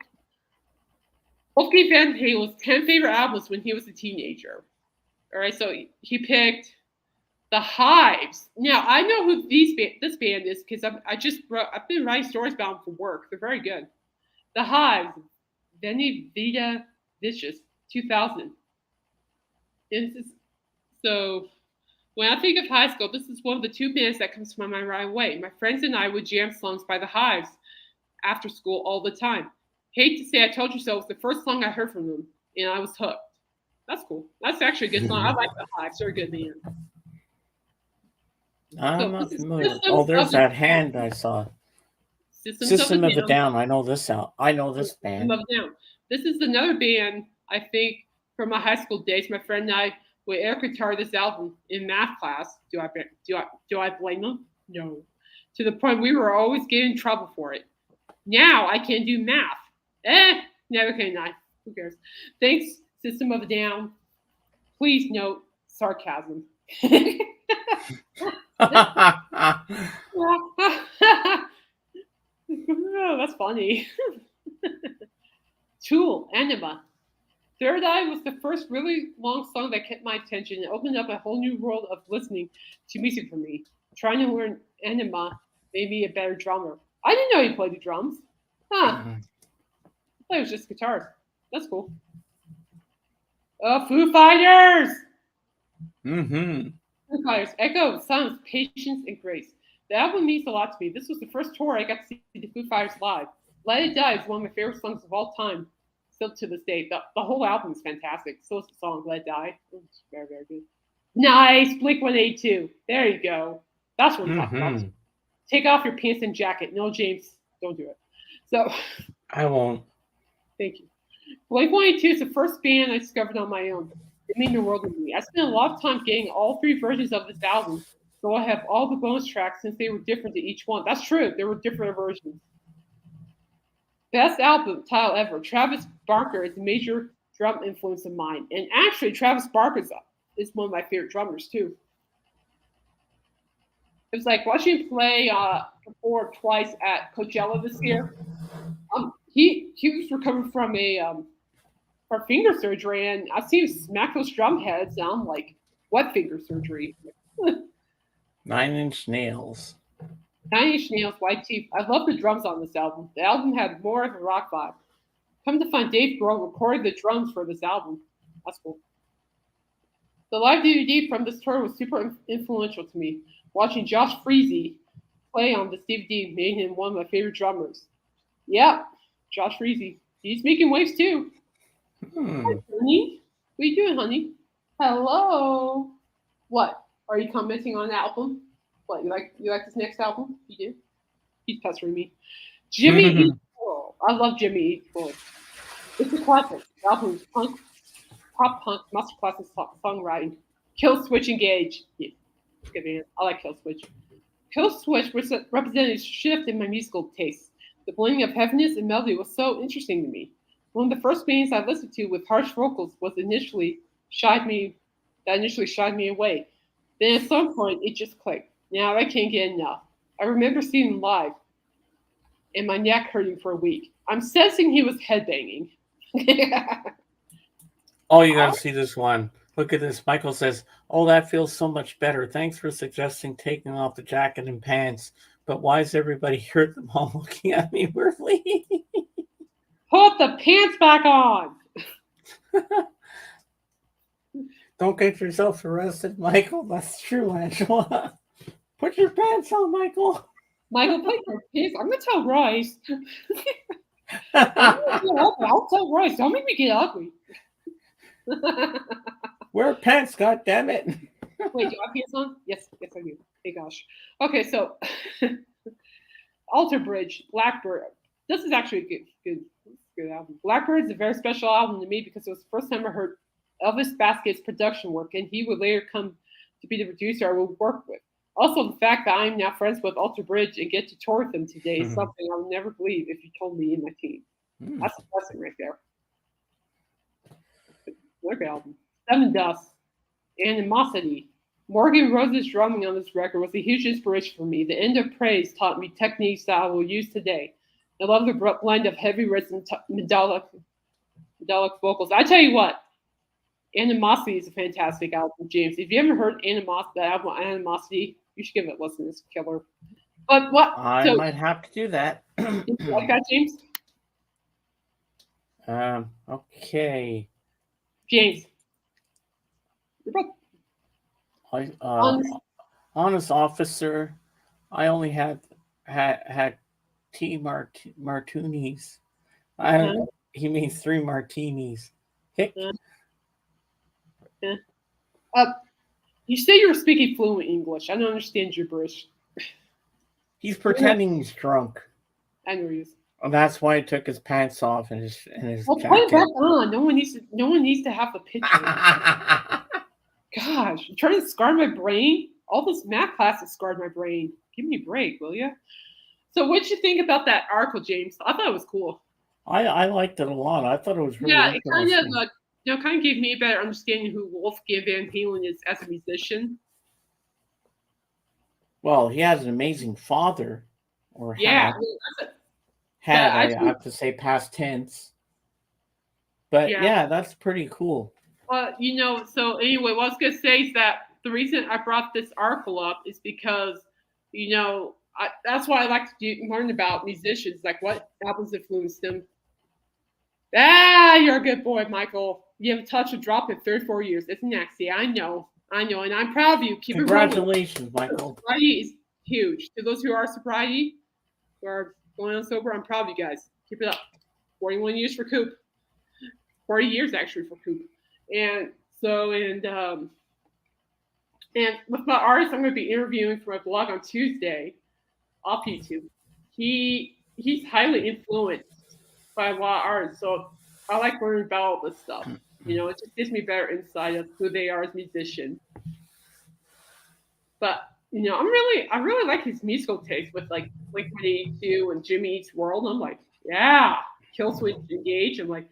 Wolfgang Van Halen's 10 favorite albums when he was a teenager. All right, so he picked The Hives. Now I know who this band is, because I've been writing stories about them for work. They're very good. The Hives, Veni Vita Vicious, 2000. And this is, so when I think of high school, this is one of the two bands that comes to my mind right away. My friends and I would jam songs by the Hives after school all the time. Hate to say I Told You So was the first song I heard from them, and I was hooked. That's cool. That's actually a good song. I like the Hives. They're a good band. I'm not familiar. Oh, there's that hand I saw. System of a Down. I know this out. I know this band. System of a Down. This is another band I think from my high school days. My friend and I would air guitar this album in math class. Do I blame them? No. To the point we were always getting in trouble for it. Now I can do math. Never can I. Who cares? Thanks, System of a Down. Please note sarcasm. Oh, that's funny. Tool, Anima. Third Eye was the first really long song that kept my attention and opened up a whole new world of listening to music for me. Trying to learn Anima made me a better drummer. I didn't know he played the drums. Huh. I thought it was just guitars. That's cool. Foo Fighters! Foo Fighters. Echo, Sounds, Patience, and Grace. The album means a lot to me. This was the first tour I got to see the Foo Fighters live. Let It Die is one of my favorite songs of all time, still to this day. The whole album is fantastic. So is the song Let It Die. It's very, very good. Nice. Blink-182. There you go. That's what I'm talking about. Take off your pants and jacket. No, James, don't do it. So I won't. Thank you. Blink-182 is the first band I discovered on my own. It made the world to me. I spent a lot of time getting all three versions of this album, so I have all the bonus tracks since they were different to each one. That's true. There were different versions. Best album title ever. Travis Barker is a major drum influence of mine. And actually, Travis Barker is one of my favorite drummers, too. It was like watching him play perform twice at Coachella this year. He was recovering from for finger surgery, and I see him smack those drum heads, and I'm like, what finger surgery? 9 Inch Nails. 9 Inch Nails, White Teeth. I love the drums on this album. The album had more of a rock vibe. Come to find Dave Grohl recorded the drums for this album. That's cool. The live DVD from this tour was super influential to me. Watching Josh Freese play on this DVD made him one of my favorite drummers. Yeah, Josh Freese. He's making waves too. Hi, honey. What are you doing, honey? Hello. What? Are you commenting on the album? What, you like this next album? You do? He's pestering me. Jimmy Eat World. I love Jimmy Eat World. It's a classic. The album is pop punk masterclass in songwriting. Kill Switch Engage. Yeah, good band. I like Kill Switch. Kill Switch represented a shift in my musical taste. The blending of heaviness and melody was so interesting to me. One of the first bands I listened to with harsh vocals was initially shied me away. Then at some point it just clicked. Now I can't get enough. I remember seeing him live and my neck hurting for a week. I'm sensing he was headbanging. Oh, you gotta see this one. Look at this. Michael says, "Oh, that feels so much better. Thanks for suggesting taking off the jacket and pants. But why is everybody here at the mall looking at me weirdly?" Put the pants back on. Don't get yourself arrested, Michael. That's true, Angela. Put your pants on, Michael. Michael, put your pants. I'm gonna tell Royce. I'll tell Royce. Don't make me get ugly. Wear pants, goddammit. Wait, do I have pants on? Yes, I do. Hey gosh. Okay, so Alter Bridge, Blackbird. This is actually a good album. Blackbird is a very special album to me because it was the first time I heard Elvis Basket's production work, and he would later come to be the producer I would work with. Also, the fact that I'm now friends with Alter Bridge and get to tour with them today is something I would never believe if you told me in my team. That's a blessing right there. Another album. Seven Dust, Animosity. Morgan Rose's drumming on this record was a huge inspiration for me. The End of Praise taught me techniques that I will use today. I love the blend of heavy riffs and melodic vocals. I tell you what, Animosity is a fantastic album, James. If you haven't heard the album Animosity, you should give it a listen. It's killer. But what? I might have to do that. You like that, James? Okay. James. Honest officer. I only had tea martinis. He means 3 martinis. Hick. You say you were speaking fluent English. I don't understand gibberish. He's pretending he's drunk. I know he is. And that's why he took his pants off and his well, jacket. Put it back on. No one needs to have a picture. Gosh, you're trying to scar my brain? All those math classes scarred my brain. Give me a break, will you? So what'd you think about that article, James? I thought it was cool. I liked it a lot. I thought it was really it kind of gave me a better understanding who Wolfgang Van Halen is as a musician. Well, he has an amazing father, or yeah, I have to say past tense. But yeah, that's pretty cool. Well, so anyway, what I was going to say is that the reason I brought this article up is because, that's why I like to learn about musicians, like what albums influenced them. You're a good boy, Michael. You haven't touched a drop in 34 years. It's nasty. I know, and I'm proud of you. Congratulations, Michael. Sobriety is huge. To those who are sobriety, who are going on sober, I'm proud of you guys. Keep it up. 41 years for Coop. 40 years actually for Coop. And so, and with my artist, I'm going to be interviewing for my blog on Tuesday off YouTube. He's highly influenced by a lot of artists, so I like learning about all this stuff. It just gives me better insight of who they are as musicians. But I really like his musical taste with like Blink-182 and Jimmy Eats World. I'm like, yeah, Killswitch Engage. I'm like,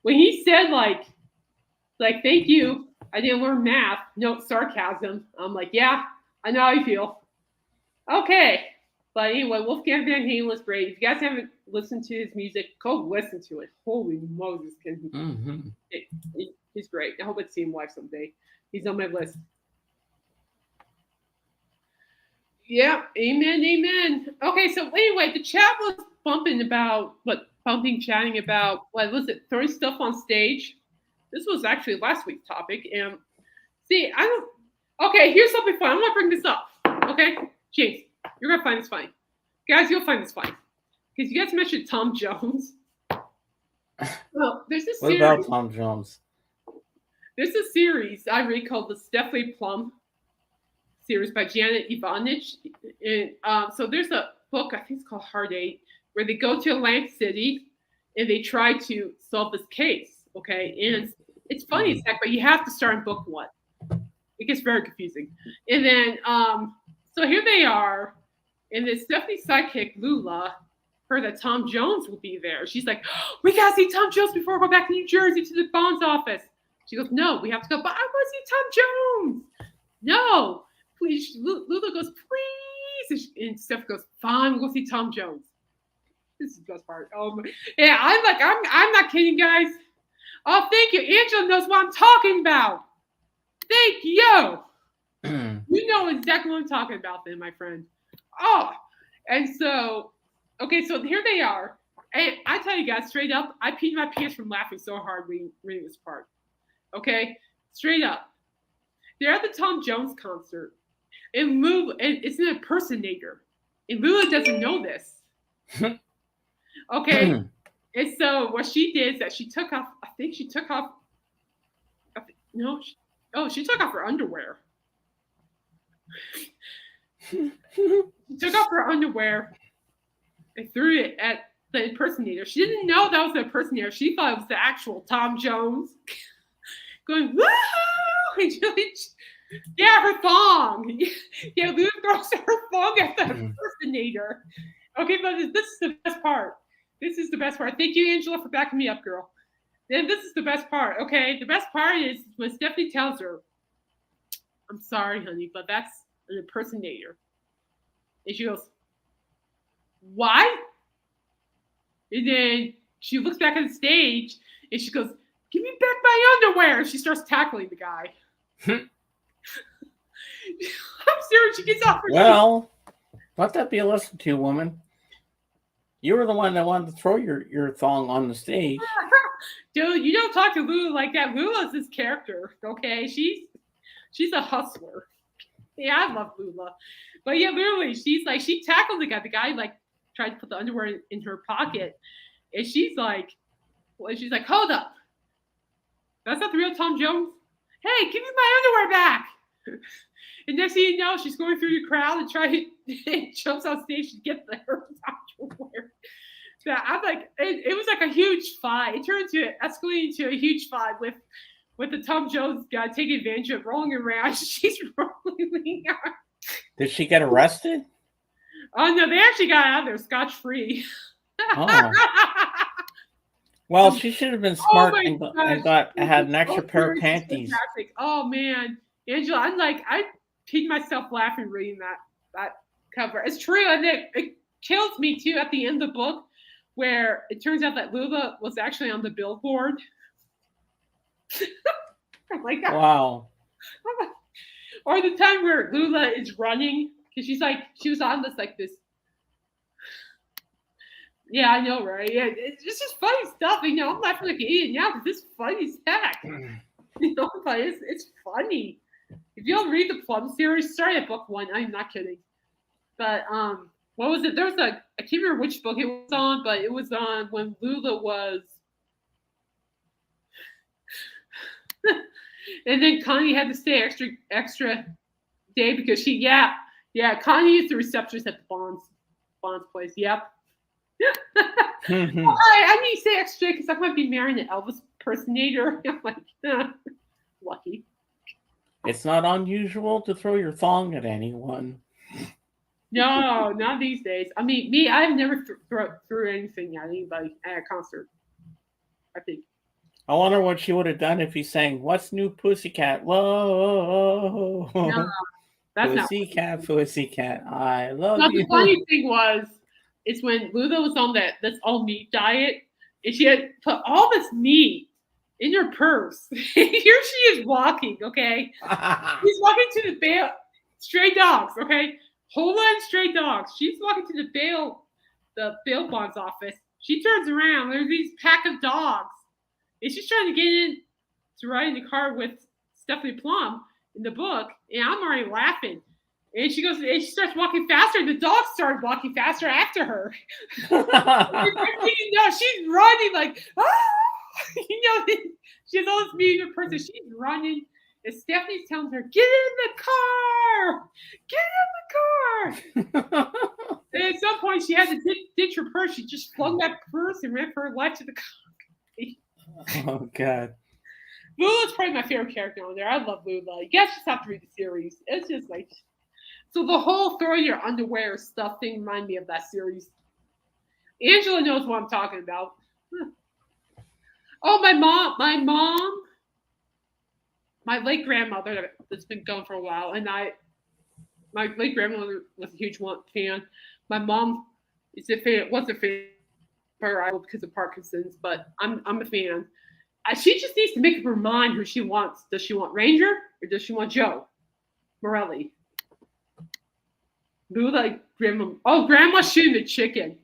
when he said like thank you, I didn't learn math. No sarcasm. I'm like, yeah, I know how you feel. Okay. But anyway, Wolfgang Van Halen is great. If you guys haven't listened to his music, go listen to it. Holy Moses, he's great. I hope I see him live someday. He's on my list. Yeah, amen. Okay, so anyway, the chat was chatting about, what was it, throwing stuff on stage. This was actually last week's topic. And okay, here's something fun. I'm going to bring this up. Okay, James, you're going to find this funny. Guys, you'll find this funny. Because you guys mentioned Tom Jones. Well, there's this series. What about Tom Jones? There's a series I read called the Stephanie Plum series by Janet Ivanich. And so there's a book, I think it's called Hard Eight, where they go to Atlantic City and they try to solve this case. Okay, and it's funny as heck, but you have to start in book 1. It gets very confusing. And then, so here they are, and then Stephanie's sidekick, Lula, heard that Tom Jones will be there. She's like, oh, we got to see Tom Jones before we go back to New Jersey to the Bond's office. She goes, no, we have to go, but I want to see Tom Jones. No, please. Lula goes, please. And Steph goes, fine, we'll go see Tom Jones. This is the best part. Yeah, I'm not kidding, guys. Oh, thank you. Angela knows what I'm talking about. Thank you. You know exactly what I'm talking about then, my friend. Oh, and so, okay, so here they are. And I tell you guys, straight up, I peed my pants from laughing so hard reading this part. Okay? Straight up. They're at the Tom Jones concert. And it's an impersonator. And Lula doesn't know this. Okay? And so what she did is that she took off, she took off her underwear. She took off her underwear and threw it at the impersonator. She didn't know that was the impersonator. She thought it was the actual Tom Jones going, woohoo! Her thong. Yeah, Lou throws her thong at the impersonator. Okay, but this is the best part. This is the best part. Thank you, Angela, for backing me up, girl. Then this is the best part, okay? The best part is when Stephanie tells her, I'm sorry, honey, but that's an impersonator. And she goes, what? And then she looks back at the stage and she goes, give me back my underwear. And she starts tackling the guy. I'm serious. She gets off her Well, let that be a lesson to you, woman. You were the one that wanted to throw your thong on the stage. Dude, you don't talk to Lula like that. Lula's this character, okay? She's a hustler. Yeah, I love Lula. But yeah, literally, she tackled the guy. The guy like tried to put the underwear in her pocket. And she's like, hold up. That's not the real Tom Jones. Hey, give me my underwear back. And next thing you know, she's going through the crowd and jumps on stage to get her underwear. Yeah, I'm like, it was like a huge fight. It escalated into a huge fight with the Tom Jones guy taking advantage of rolling around. She's rolling around. Did she get arrested? Oh no, they actually got out of there scotch free. Oh. Well, she should have been smart and had an extra pair of panties. Fantastic. Oh man, Angela, I peed myself laughing reading that cover. It's true, and it kills me too at the end of the book, where it turns out that Lula was actually on the billboard. I'm like, wow. Or the time where Lula is running because she was on this. Yeah, I know, right? Yeah, it's just funny stuff. I'm laughing like an idiot now because it's funny as heck. But it's funny. If you don't read the Plum series, start at book 1. I'm not kidding. But what was it? There was I can't remember which book it was on, but it was on when Lula was. And then Connie had to stay extra day because Connie is the receptionist at the Bonds place. Yep. Mm-hmm. I need to say extra because I might be marrying an Elvis impersonator. I'm like, lucky. It's not unusual to throw your thong at anyone. No, not these days. I mean, me, I've never threw anything at anybody at a concert. I think. I wonder what she would have done if he sang "What's New, Pussycat?" Whoa, no, that's Pussycat, I love you. The funny thing was, it's when Lula was on this all meat diet, and she had put all this meat in her purse. Here she is walking. Okay, she's walking to the stray dogs. Okay, whole lot of stray dogs. She's walking to the bail bonds office. She turns around. There's these pack of dogs. And she's trying to get in to ride in the car with Stephanie Plum in the book, and I'm already laughing. And she goes, and she starts walking faster, and the dogs started walking faster after her. She's running like, she has all this meat in her person. She's running, and Stephanie's telling her, "Get in the car! And at some point, she had to ditch her purse. She just flung that purse and ran for her life to the car. Oh God. Lula's probably my favorite character on there. I love Lula. You guys just have to read the series. It's just like so the whole throw your underwear stuff thing reminded me of that series. Angela knows what I'm talking about. Oh, my late grandmother that's been gone for a while, and my late grandmother was a huge fan. My mom was a fan because of Parkinson's, but I'm a fan. She just needs to make up her mind who she wants. Does she want Ranger or does she want Joe Morelli? Lula, Grandma. Oh, Grandma's shooting the chicken.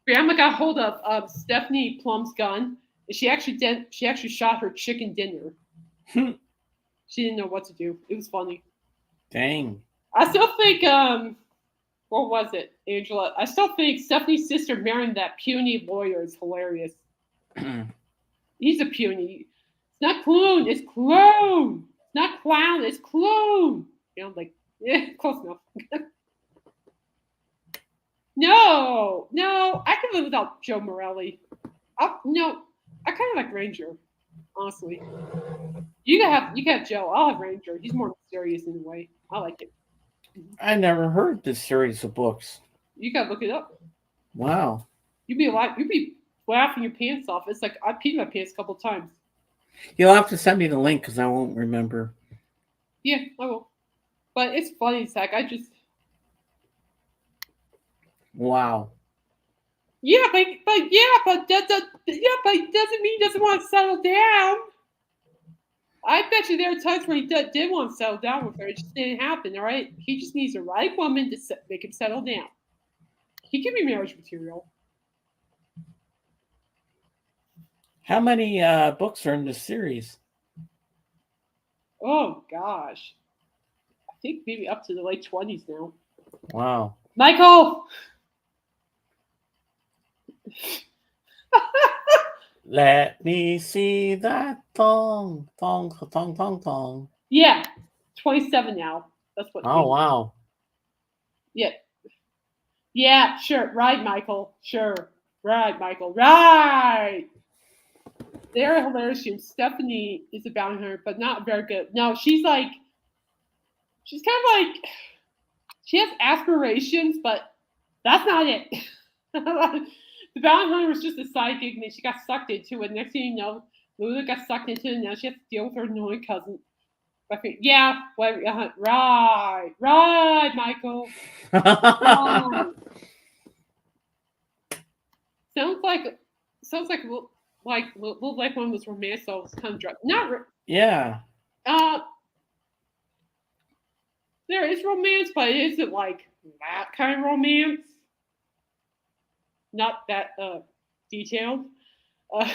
Grandma got hold of Stephanie Plum's gun, and she actually shot her chicken dinner. She didn't know what to do. It was funny. Dang. I still think what was it, Angela? I still think Stephanie's sister marrying that puny lawyer is hilarious. He's a puny. It's not clown. It's clone. It's not clown. It's clone. I'm like, yeah, close enough. No, I can live without Joe Morelli. I kind of like Ranger, honestly. You can have Joe. I'll have Ranger. He's more serious in a way. I like it. I never heard this series of books. You gotta look it up. Wow. You'd be laughing your pants off. It's like I peed my pants a couple times. You'll have to send me the link because I won't remember. Yeah, I will. But it's funny, Zach. Wow. Yeah, but it doesn't mean he doesn't want to settle down. I bet you there are times where he did want to settle down with her. It just didn't happen, all right? He just needs the right woman to make him settle down. He can be marriage material. How many books are in this series? Oh gosh, I think maybe up to the late 20s now. Wow. Michael. Let me see that thong, thong, thong, thong, thong. Yeah, 27 now. That's what. Oh, wow. Yeah. Yeah, sure. Right, Michael. Sure. Right, Michael. Right. They're hilarious. Stephanie is a bounty hunter, but not very good. No, she's kind of like, she has aspirations, but that's not it. The bounty hunter was just a side gig, and then she got sucked into it. Next thing you know, Lula got sucked into it, and now she has to deal with her annoying cousin. Yeah, right, Michael. Right. Sounds like one of those romance songs kind of drunk. Yeah. There is romance, but it isn't like that kind of romance. Not that detailed. But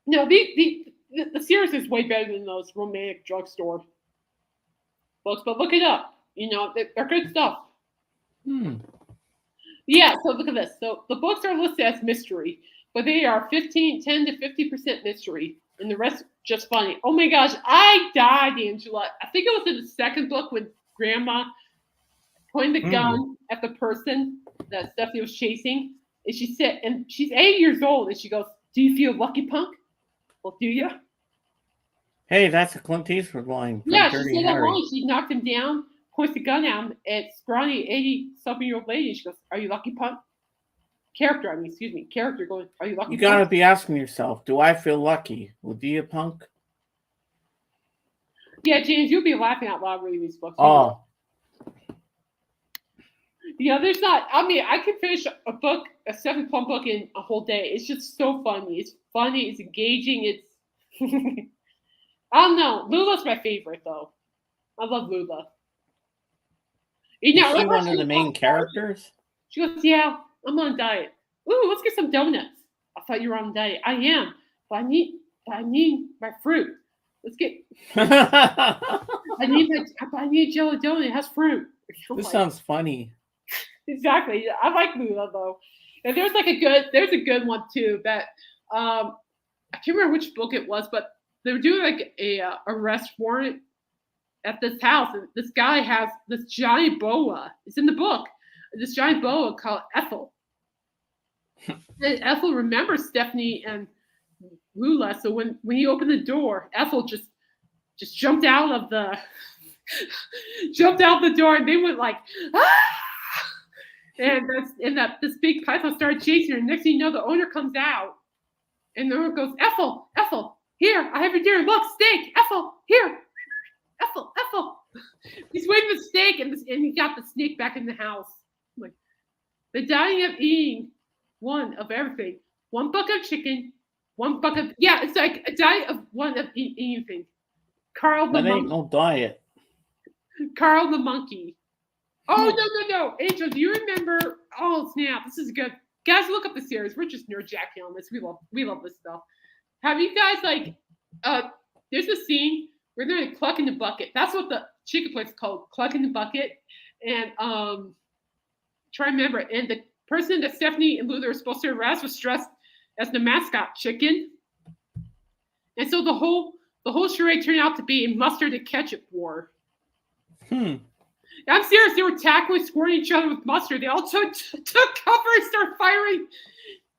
no, the series is way better than those romantic drugstore books. But look it up. They're good stuff. Yeah, so look at this. So the books are listed as mystery, but they are 10 to 50% mystery, and the rest just funny. Oh my gosh, I died, Angela. I think it was in the second book when Grandma pointed the gun at the person that Stephanie was chasing, and she said, and she's 8 years old, and she goes, "Do you feel lucky, punk? Well, do you?" Hey, that's a Clint Eastwood line. From Yeah, Dirty she said that Harry. line. She knocked him down, points the gun at him. It's scrawny 80-something-year-old lady. She goes, "Are you lucky, punk?" Character going, "Are you lucky?" You gotta be asking yourself, do I feel lucky? Well, do you, punk? Yeah, James, you'll be laughing out loud reading these books. Oh. There's not. I mean, I could finish a 7-plum book in a whole day. It's just so funny. It's funny. It's engaging. It's. I don't know. Lula's my favorite, though. I love Lula. Is she one of the main characters? She goes, "Yeah, I'm on a diet. Ooh, let's get some donuts." "I thought you were on a diet." "I am, but I need my fruit. Let's get." I need a jello donut. It has fruit. This sounds funny. Exactly. I like Lula though. And there's a good one too that I can't remember which book it was, but they were doing like a arrest warrant at this house, and this guy has this giant boa. It's in the book. This giant boa called Ethel. And Ethel remembers Stephanie and Lula, so when he opened the door, Ethel just jumped out of the door, and they went like, "Ah!" And this big python started chasing her. Next thing you know, the owner comes out, and the owner goes, Ethel, here, I have your dinner. Look, steak, Ethel, here, Ethel. He's waving the steak, and he got the snake back in the house. Like, the dying of eating one of everything. One bucket of chicken, one bucket. Yeah, it's like a diet of one of anything. Carl the monkey. That ain't no diet. Carl the monkey. Oh, no. Angel, do you remember? Oh, snap. This is good. Guys, look up the series. We're just nerd jacking on this. We love this stuff. Have you guys, there's a scene where they're in Cluck in the Bucket. That's what the chicken place is called, Cluck in the Bucket. And, try to remember it. And the person that Stephanie and Luther are supposed to arrest was dressed as the mascot chicken. And so the whole charade turned out to be a mustard and ketchup war. I'm serious. They were tackling, squirting each other with mustard. They all took cover and started firing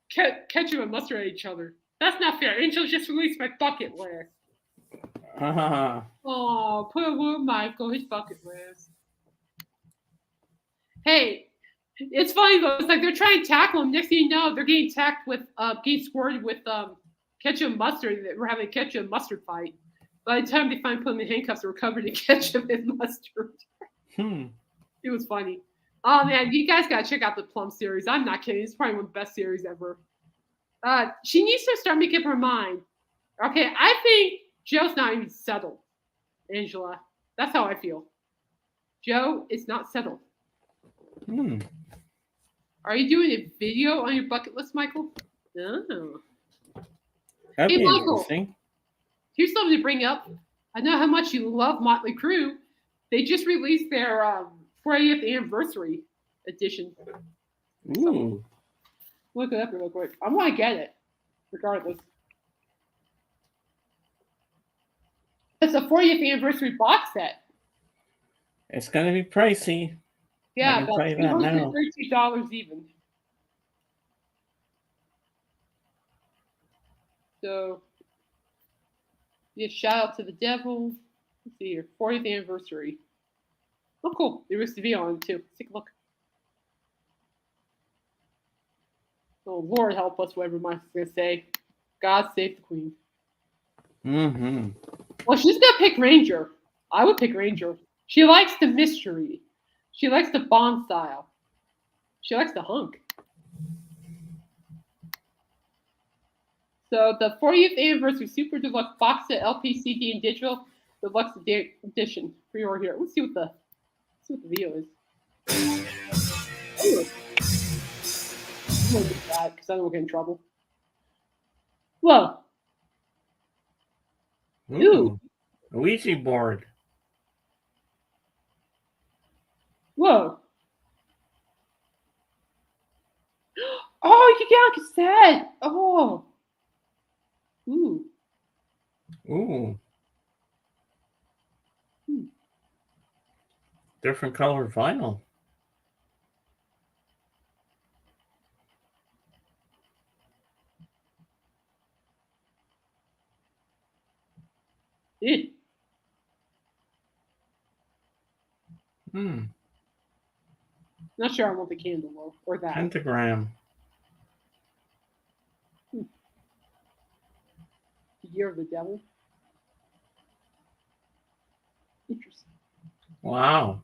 ketchup and mustard at each other. That's not fair. Angel just released my bucket list. Oh, poor little Michael, his bucket list. Hey, it's funny though. It's like they're trying to tackle him. Next thing you know, they're getting attacked with getting squirted with ketchup and mustard. We're having a ketchup and mustard fight. By the time they finally put him in handcuffs, they were covered in ketchup and mustard. It was funny. Oh man, you guys gotta check out the Plum series. I'm not kidding. It's probably one of the best series ever. She needs to start making up her mind. Okay, I think Joe's not even settled, Angela. That's how I feel. Joe is not settled. Are you doing a video on your bucket list, Michael? Oh. That'd Hey, be Michael, interesting. here's something to bring up. I know how much you love Motley Crue. They just released their 40th anniversary edition. Ooh. Look it up real quick. I want to get it, regardless. It's a 40th anniversary box set. It's gonna be pricey. Yeah, I can about tell you that now. $232 even. So, yeah, shout out to the devil. Let's see here, 40th anniversary. Oh, cool. There was the video on it too. Let's take a look. Oh, Lord help us, whatever Mike's going to say. God save the Queen. Mm-hmm. Well, she's going to pick Ranger. I would pick Ranger. She likes the mystery. She likes the Bond style. She likes the hunk. So the 40th anniversary Super Deluxe box set LP CD and digital deluxe edition pre-order here. Let's see what the video is. Ooh. I'm gonna do that because I don't want to get in trouble. Whoa. Ooh. A Ouija board. Whoa. Oh, you can get a cassette. Oh. Ooh. Ooh. Different color vinyl. Ew. Not sure I want the candle though, or that. Pentagram. The Year of the Devil. Interesting. Wow.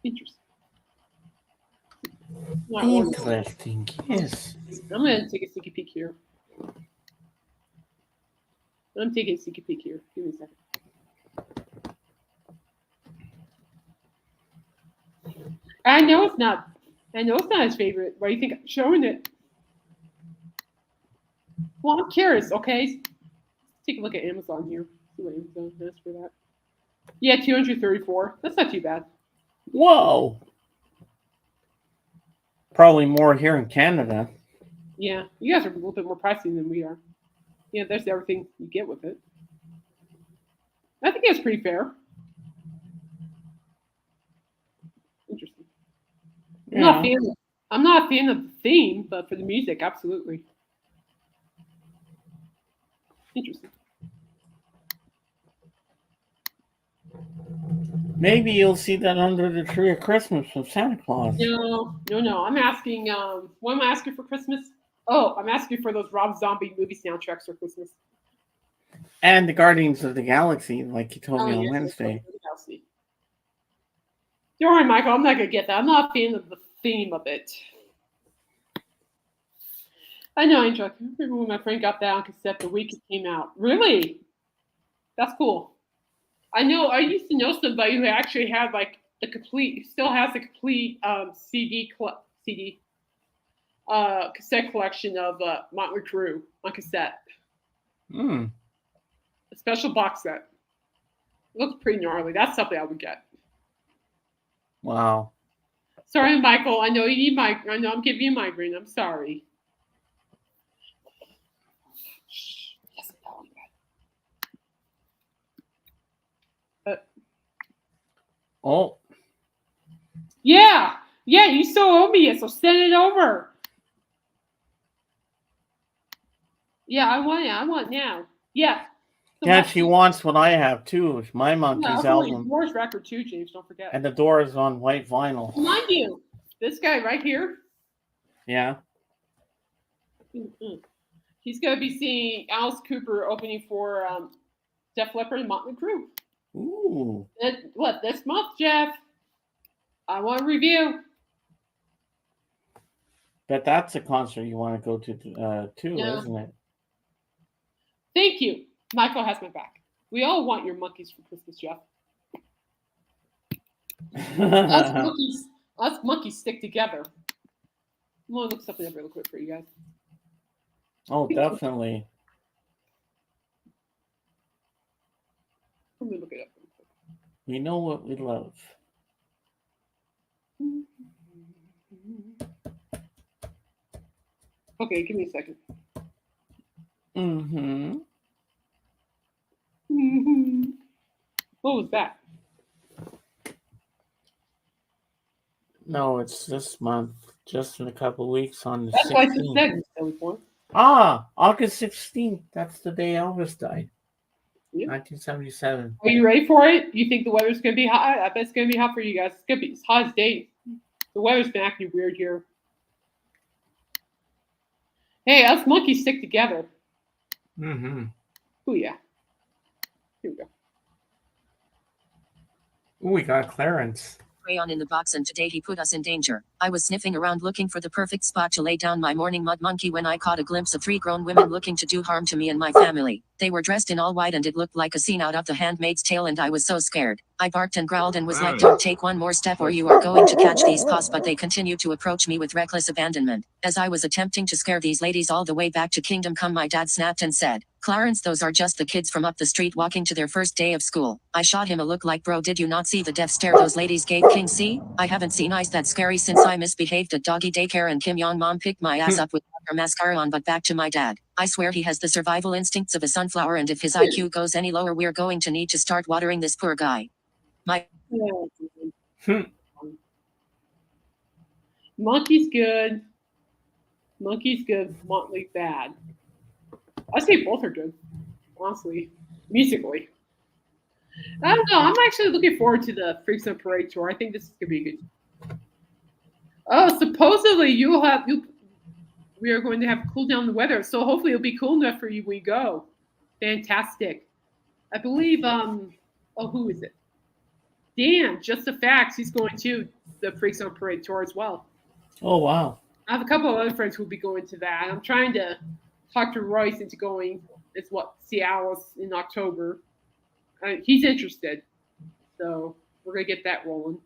Interesting. Interesting. Yes. I'm gonna take a sneaky peek here. I'm taking a sneaky peek here. Give me a second. I know it's not his favorite. Why do you think I'm showing it? Well, I'm curious. Okay, let's take a look at Amazon here. See what Amazon has for that. Yeah, 234. That's not too bad. Whoa. Probably more here in Canada. Yeah, you guys are a little bit more pricey than we are. Yeah, there's everything you get with it. I think that's pretty fair. Interesting. Yeah. I'm not a fan of the theme, but for the music, absolutely. Interesting. Maybe you'll see that under the tree of Christmas from Santa Claus. No. I'm asking. What am I asking for Christmas? Oh, I'm asking for those Rob Zombie movie soundtracks for Christmas. And the Guardians of the Galaxy, like you told me on Wednesday. Don't worry, Michael. I'm not gonna get that. I'm not a fan of the theme of it. I know, Angel. I remember when my friend got that on cassette the week it came out. Really? That's cool. I know. I used to know somebody who actually had like the complete, still has a complete cassette collection of Motley Crue on cassette. A special box set. It looks pretty gnarly. That's something I would get. Wow. Sorry, Michael. I know you need migraine. I know I'm giving you a migraine. I'm sorry. Yes, oh. Yeah. You still owe me it, so send it over. Yeah, I want it. I want it now. Yeah. So yeah, she wants what I have too. It's my Monkeys album. Doors record too, James. Don't forget. And the Doors on white vinyl. Mind you, this guy right here. Yeah. He's going to be seeing Alice Cooper opening for Def Leppard and Motley Crue. Ooh. This month, Jeff? I want a review. But that's a concert you want to go to too, isn't it? Thank you. Michael has my back. We all want your monkeys for Christmas, Jeff. Us monkeys stick together. I'm gonna look something up real quick for you guys. Oh, definitely. Let me look it up. We know what we love. Okay, give me a second. Mm-hmm. What was that? No, it's this month. Just in a couple of weeks on the That's 16th. why I just said it's silly point. August 16th. That's the day Elvis died. Yeah. 1977. Are you ready for it? You think the weather's gonna be hot? I bet it's gonna be hot for you guys. It's gonna be as hot as days. The weather's been acting weird here. Hey, us monkeys stick together. Mm-hmm. Oh yeah. Here we go. Oh, we got Clarence. Crayon in the box, and today he put us in danger. I was sniffing around looking for the perfect spot to lay down my morning mud monkey when I caught a glimpse of 3 grown women looking to do harm to me and my family. They were dressed in all white and it looked like a scene out of The Handmaid's Tale, and I was so scared. I barked and growled and was like, don't take one more step or you are going to catch these paws, but they continued to approach me with reckless abandonment. As I was attempting to scare these ladies all the way back to Kingdom Come, my dad snapped and said, Clarence, those are just the kids from up the street walking to their first day of school. I shot him a look like, bro, did you not see the death stare those ladies gave King C? I haven't seen eyes that scary since I misbehaved at doggy daycare and Kim Yong mom picked my ass up with her mascara on. But back to my dad. I swear he has the survival instincts of a sunflower, and if his IQ goes any lower, we're going to need to start watering this poor guy. Monkey's good. Monkey's good. Motley's bad. I say both are good, honestly, musically. I don't know. I'm actually looking forward to the Freaks on Parade tour. I think this is gonna be good. Oh, supposedly we are going to have cool down the weather, so hopefully it'll be cool enough for you when you go. Fantastic. I believe who is it? Dan, Just the Facts. He's going to the Freaks on Parade tour as well. Oh wow. I have a couple of other friends who will be going to that. I'm trying to talk to Royce into going. It's Seattle in October. He's interested, so we're gonna get that rolling.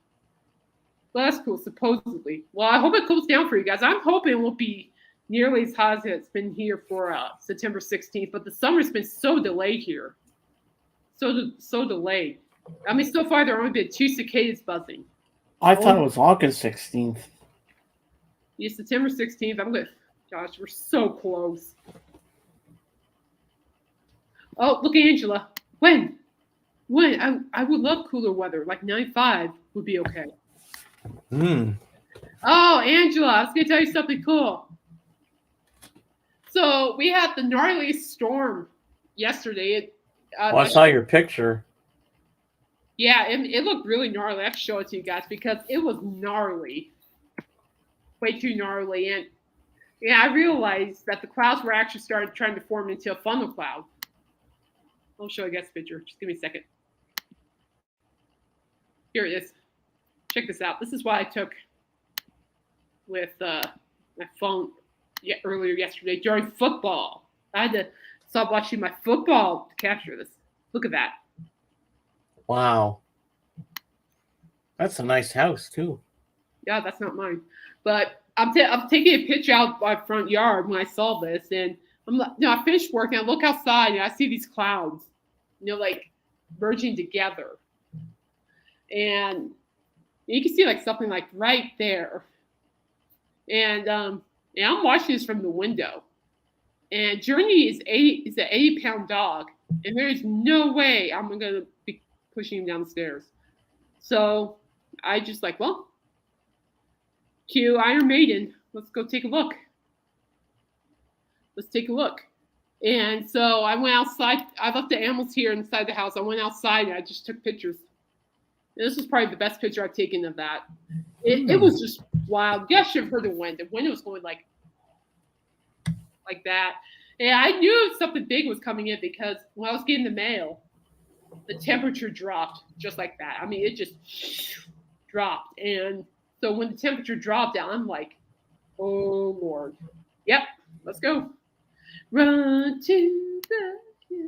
Well, that's cool. Supposedly. Well, I hope it cools down for you guys. I'm hoping it won't be nearly as hot as it's been here for September 16th. But the summer's been so delayed here. So delayed. I mean, so far there have only been 2 cicadas buzzing. I thought it was August 16th. Yeah, September 16th. Gosh, we're so close. Oh, look, Angela. When? I would love cooler weather. Like 95 would be okay. Oh, Angela, I was going to tell you something cool. So we had the gnarliest storm yesterday. I saw your picture. Yeah, it looked really gnarly. I have to show it to you guys because it was gnarly. Way too gnarly. And yeah, I realized that the clouds were actually trying to form into a funnel cloud. I'll show you guys a picture. Just give me a second. Here it is. Check this out. This is what I took with my phone earlier yesterday during football. I had to stop watching my football to capture this. Look at that. Wow. That's a nice house, too. Yeah, that's not mine. But I'm taking a picture out my front yard when I saw this. And I'm like, I finished working. I look outside and I see these clouds, like merging together. And you can see like something like right there. And I'm watching this from the window. And Journey is an 80-pound dog. And there is no way I'm going to be pushing him down the stairs. So I just like, well, cue Iron Maiden. Let's go take a look. Let's take a look. And so I went outside. I left the animals here inside the house. I went outside and I just took pictures. And this was probably the best picture I've taken of that. It was just wild. You guys should have heard the wind. The wind was going like that. And I knew something big was coming in because when I was getting the mail, the temperature dropped just like that. I mean, it just dropped. And so when the temperature dropped down, I'm like, oh, Lord. Yep, let's go. Run to the kill.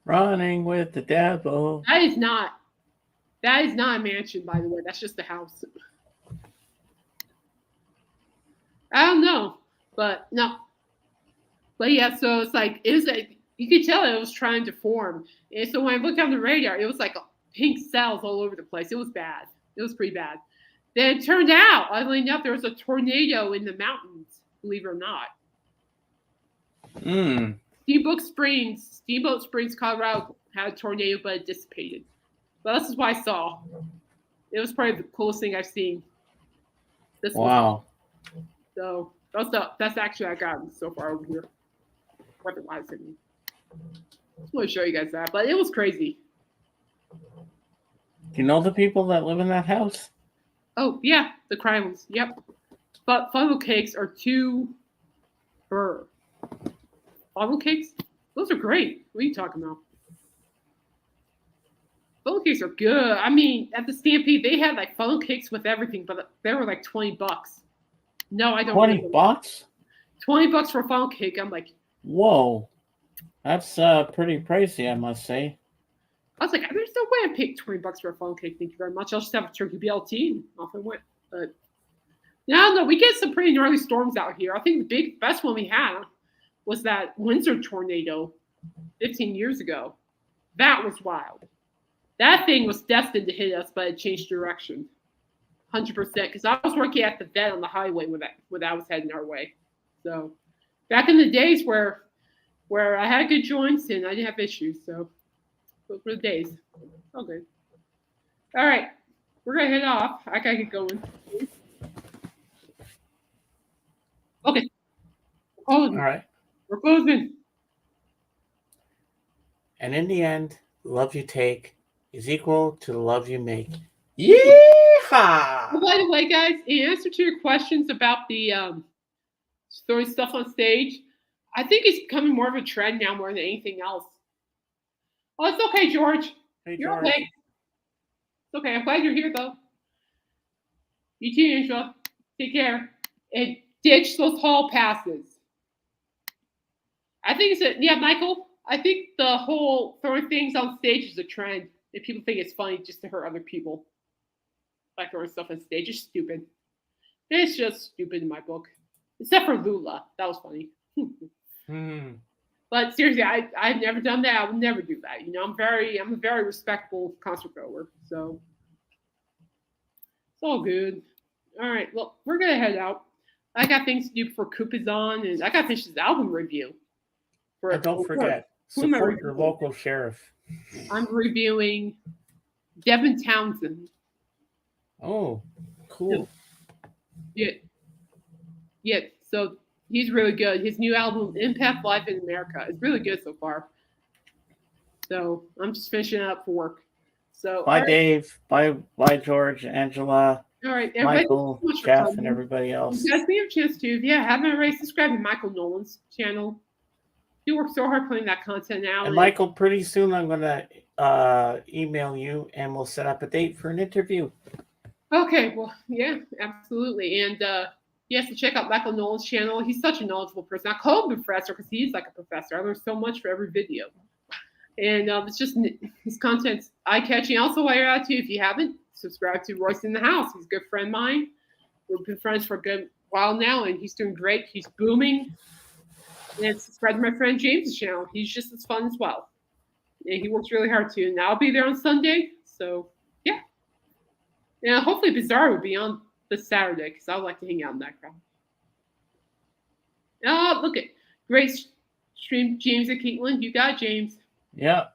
Running with the devil. That is not a mansion, by the way. That's just a house. I don't know, but no. But yeah, so it's like you could tell it was trying to form. And so when I looked on the radar, it was like pink cells all over the place. It was bad. It was pretty bad. Then it turned out, oddly enough, there was a tornado in the mountains. Believe it or not. Steamboat Springs, Colorado had a tornado, but it dissipated. But this is what I saw. It was probably the coolest thing I've seen. Wow. So that's actually I got so far over here. Weather-wise, I mean. Just want to show you guys that, but it was crazy. Do you know the people that live in that house? Oh yeah, the Krylons. Yep. But funnel cakes are too. Funnel cakes? Those are great. What are you talking about? Funnel cakes are good. I mean, at the Stampede, they had like funnel cakes with everything, but they were like $20. No, I don't. $20? $20 for a funnel cake. I'm like, whoa, that's pretty pricey, I must say. I was like, there's no way I paid $20 for a funnel cake. Thank you very much. I'll just have a turkey BLT and off I went. But no, we get some pretty gnarly storms out here. I think the best one we had was that Windsor tornado 15 years ago. That was wild. That thing was destined to hit us, but it changed direction. 100%. Because I was working at the vet on the highway when that was heading our way. So back in the days where I had good joints and I didn't have issues. So those were the days. Okay. All right. We're going to head off. I got to get going. Okay. All right. We're closing. And in the end, the love you take is equal to the love you make. Yeehaw! Well, by the way, guys, in answer to your questions about the throwing stuff on stage, I think it's becoming more of a trend now more than anything else. Oh, it's okay, George. Hey, You're George. okay. It's okay. I'm glad you're here, though. You too, Angela. Take care. And ditch those hall passes. I think Michael, I think the whole throwing things on stage is a trend. And people think it's funny just to hurt other people. Like throwing stuff on stage is stupid. It's just stupid in my book. Except for Lula. That was funny. But seriously, I've never done that. I would never do that. You know, I'm a very respectful concert goer. So it's all good. All right. Well, we're gonna head out. I got things to do before Coop is on, and I got to finish this album review. And don't forget, support your local sheriff. I'm reviewing Devin Townsend. Oh, cool. Yeah. So he's really good. His new album, Impact Life in America, is really good so far. So I'm just finishing up for work. So bye, Dave. Bye, George, Angela. All right, Michael, Jeff, and everybody else. You guys may have a chance to, if you haven't already, subscribe to Michael Nolan's channel. He works so hard putting that content out. And Michael, pretty soon I'm going to email you and we'll set up a date for an interview. Okay, well, yeah, absolutely. And yes, so check out Michael Nolan's channel. He's such a knowledgeable person. I call him a professor because he's like a professor. I learn so much for every video. And it's just his content's eye-catching. Also, while you're out too, if you haven't, subscribe to Royce in the House. He's a good friend of mine. We've been friends for a good while now, and he's doing great. He's booming. And subscribe to my friend James's channel. He's just as fun as well. And he works really hard too. And I'll be there on Sunday. So, yeah. And hopefully Bizarre will be on this Saturday because I would like to hang out in that crowd. Oh, look at great stream, James and Caitlin. You got James. Yeah.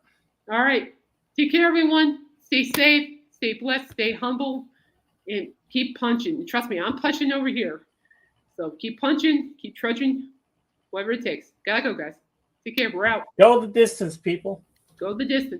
All right. Take care, everyone. Stay safe. Stay blessed. Stay humble. And keep punching. And trust me, I'm punching over here. So keep punching. Keep trudging. Whatever it takes. Gotta go, guys. Take care. We're out. Go the distance, people. Go the distance.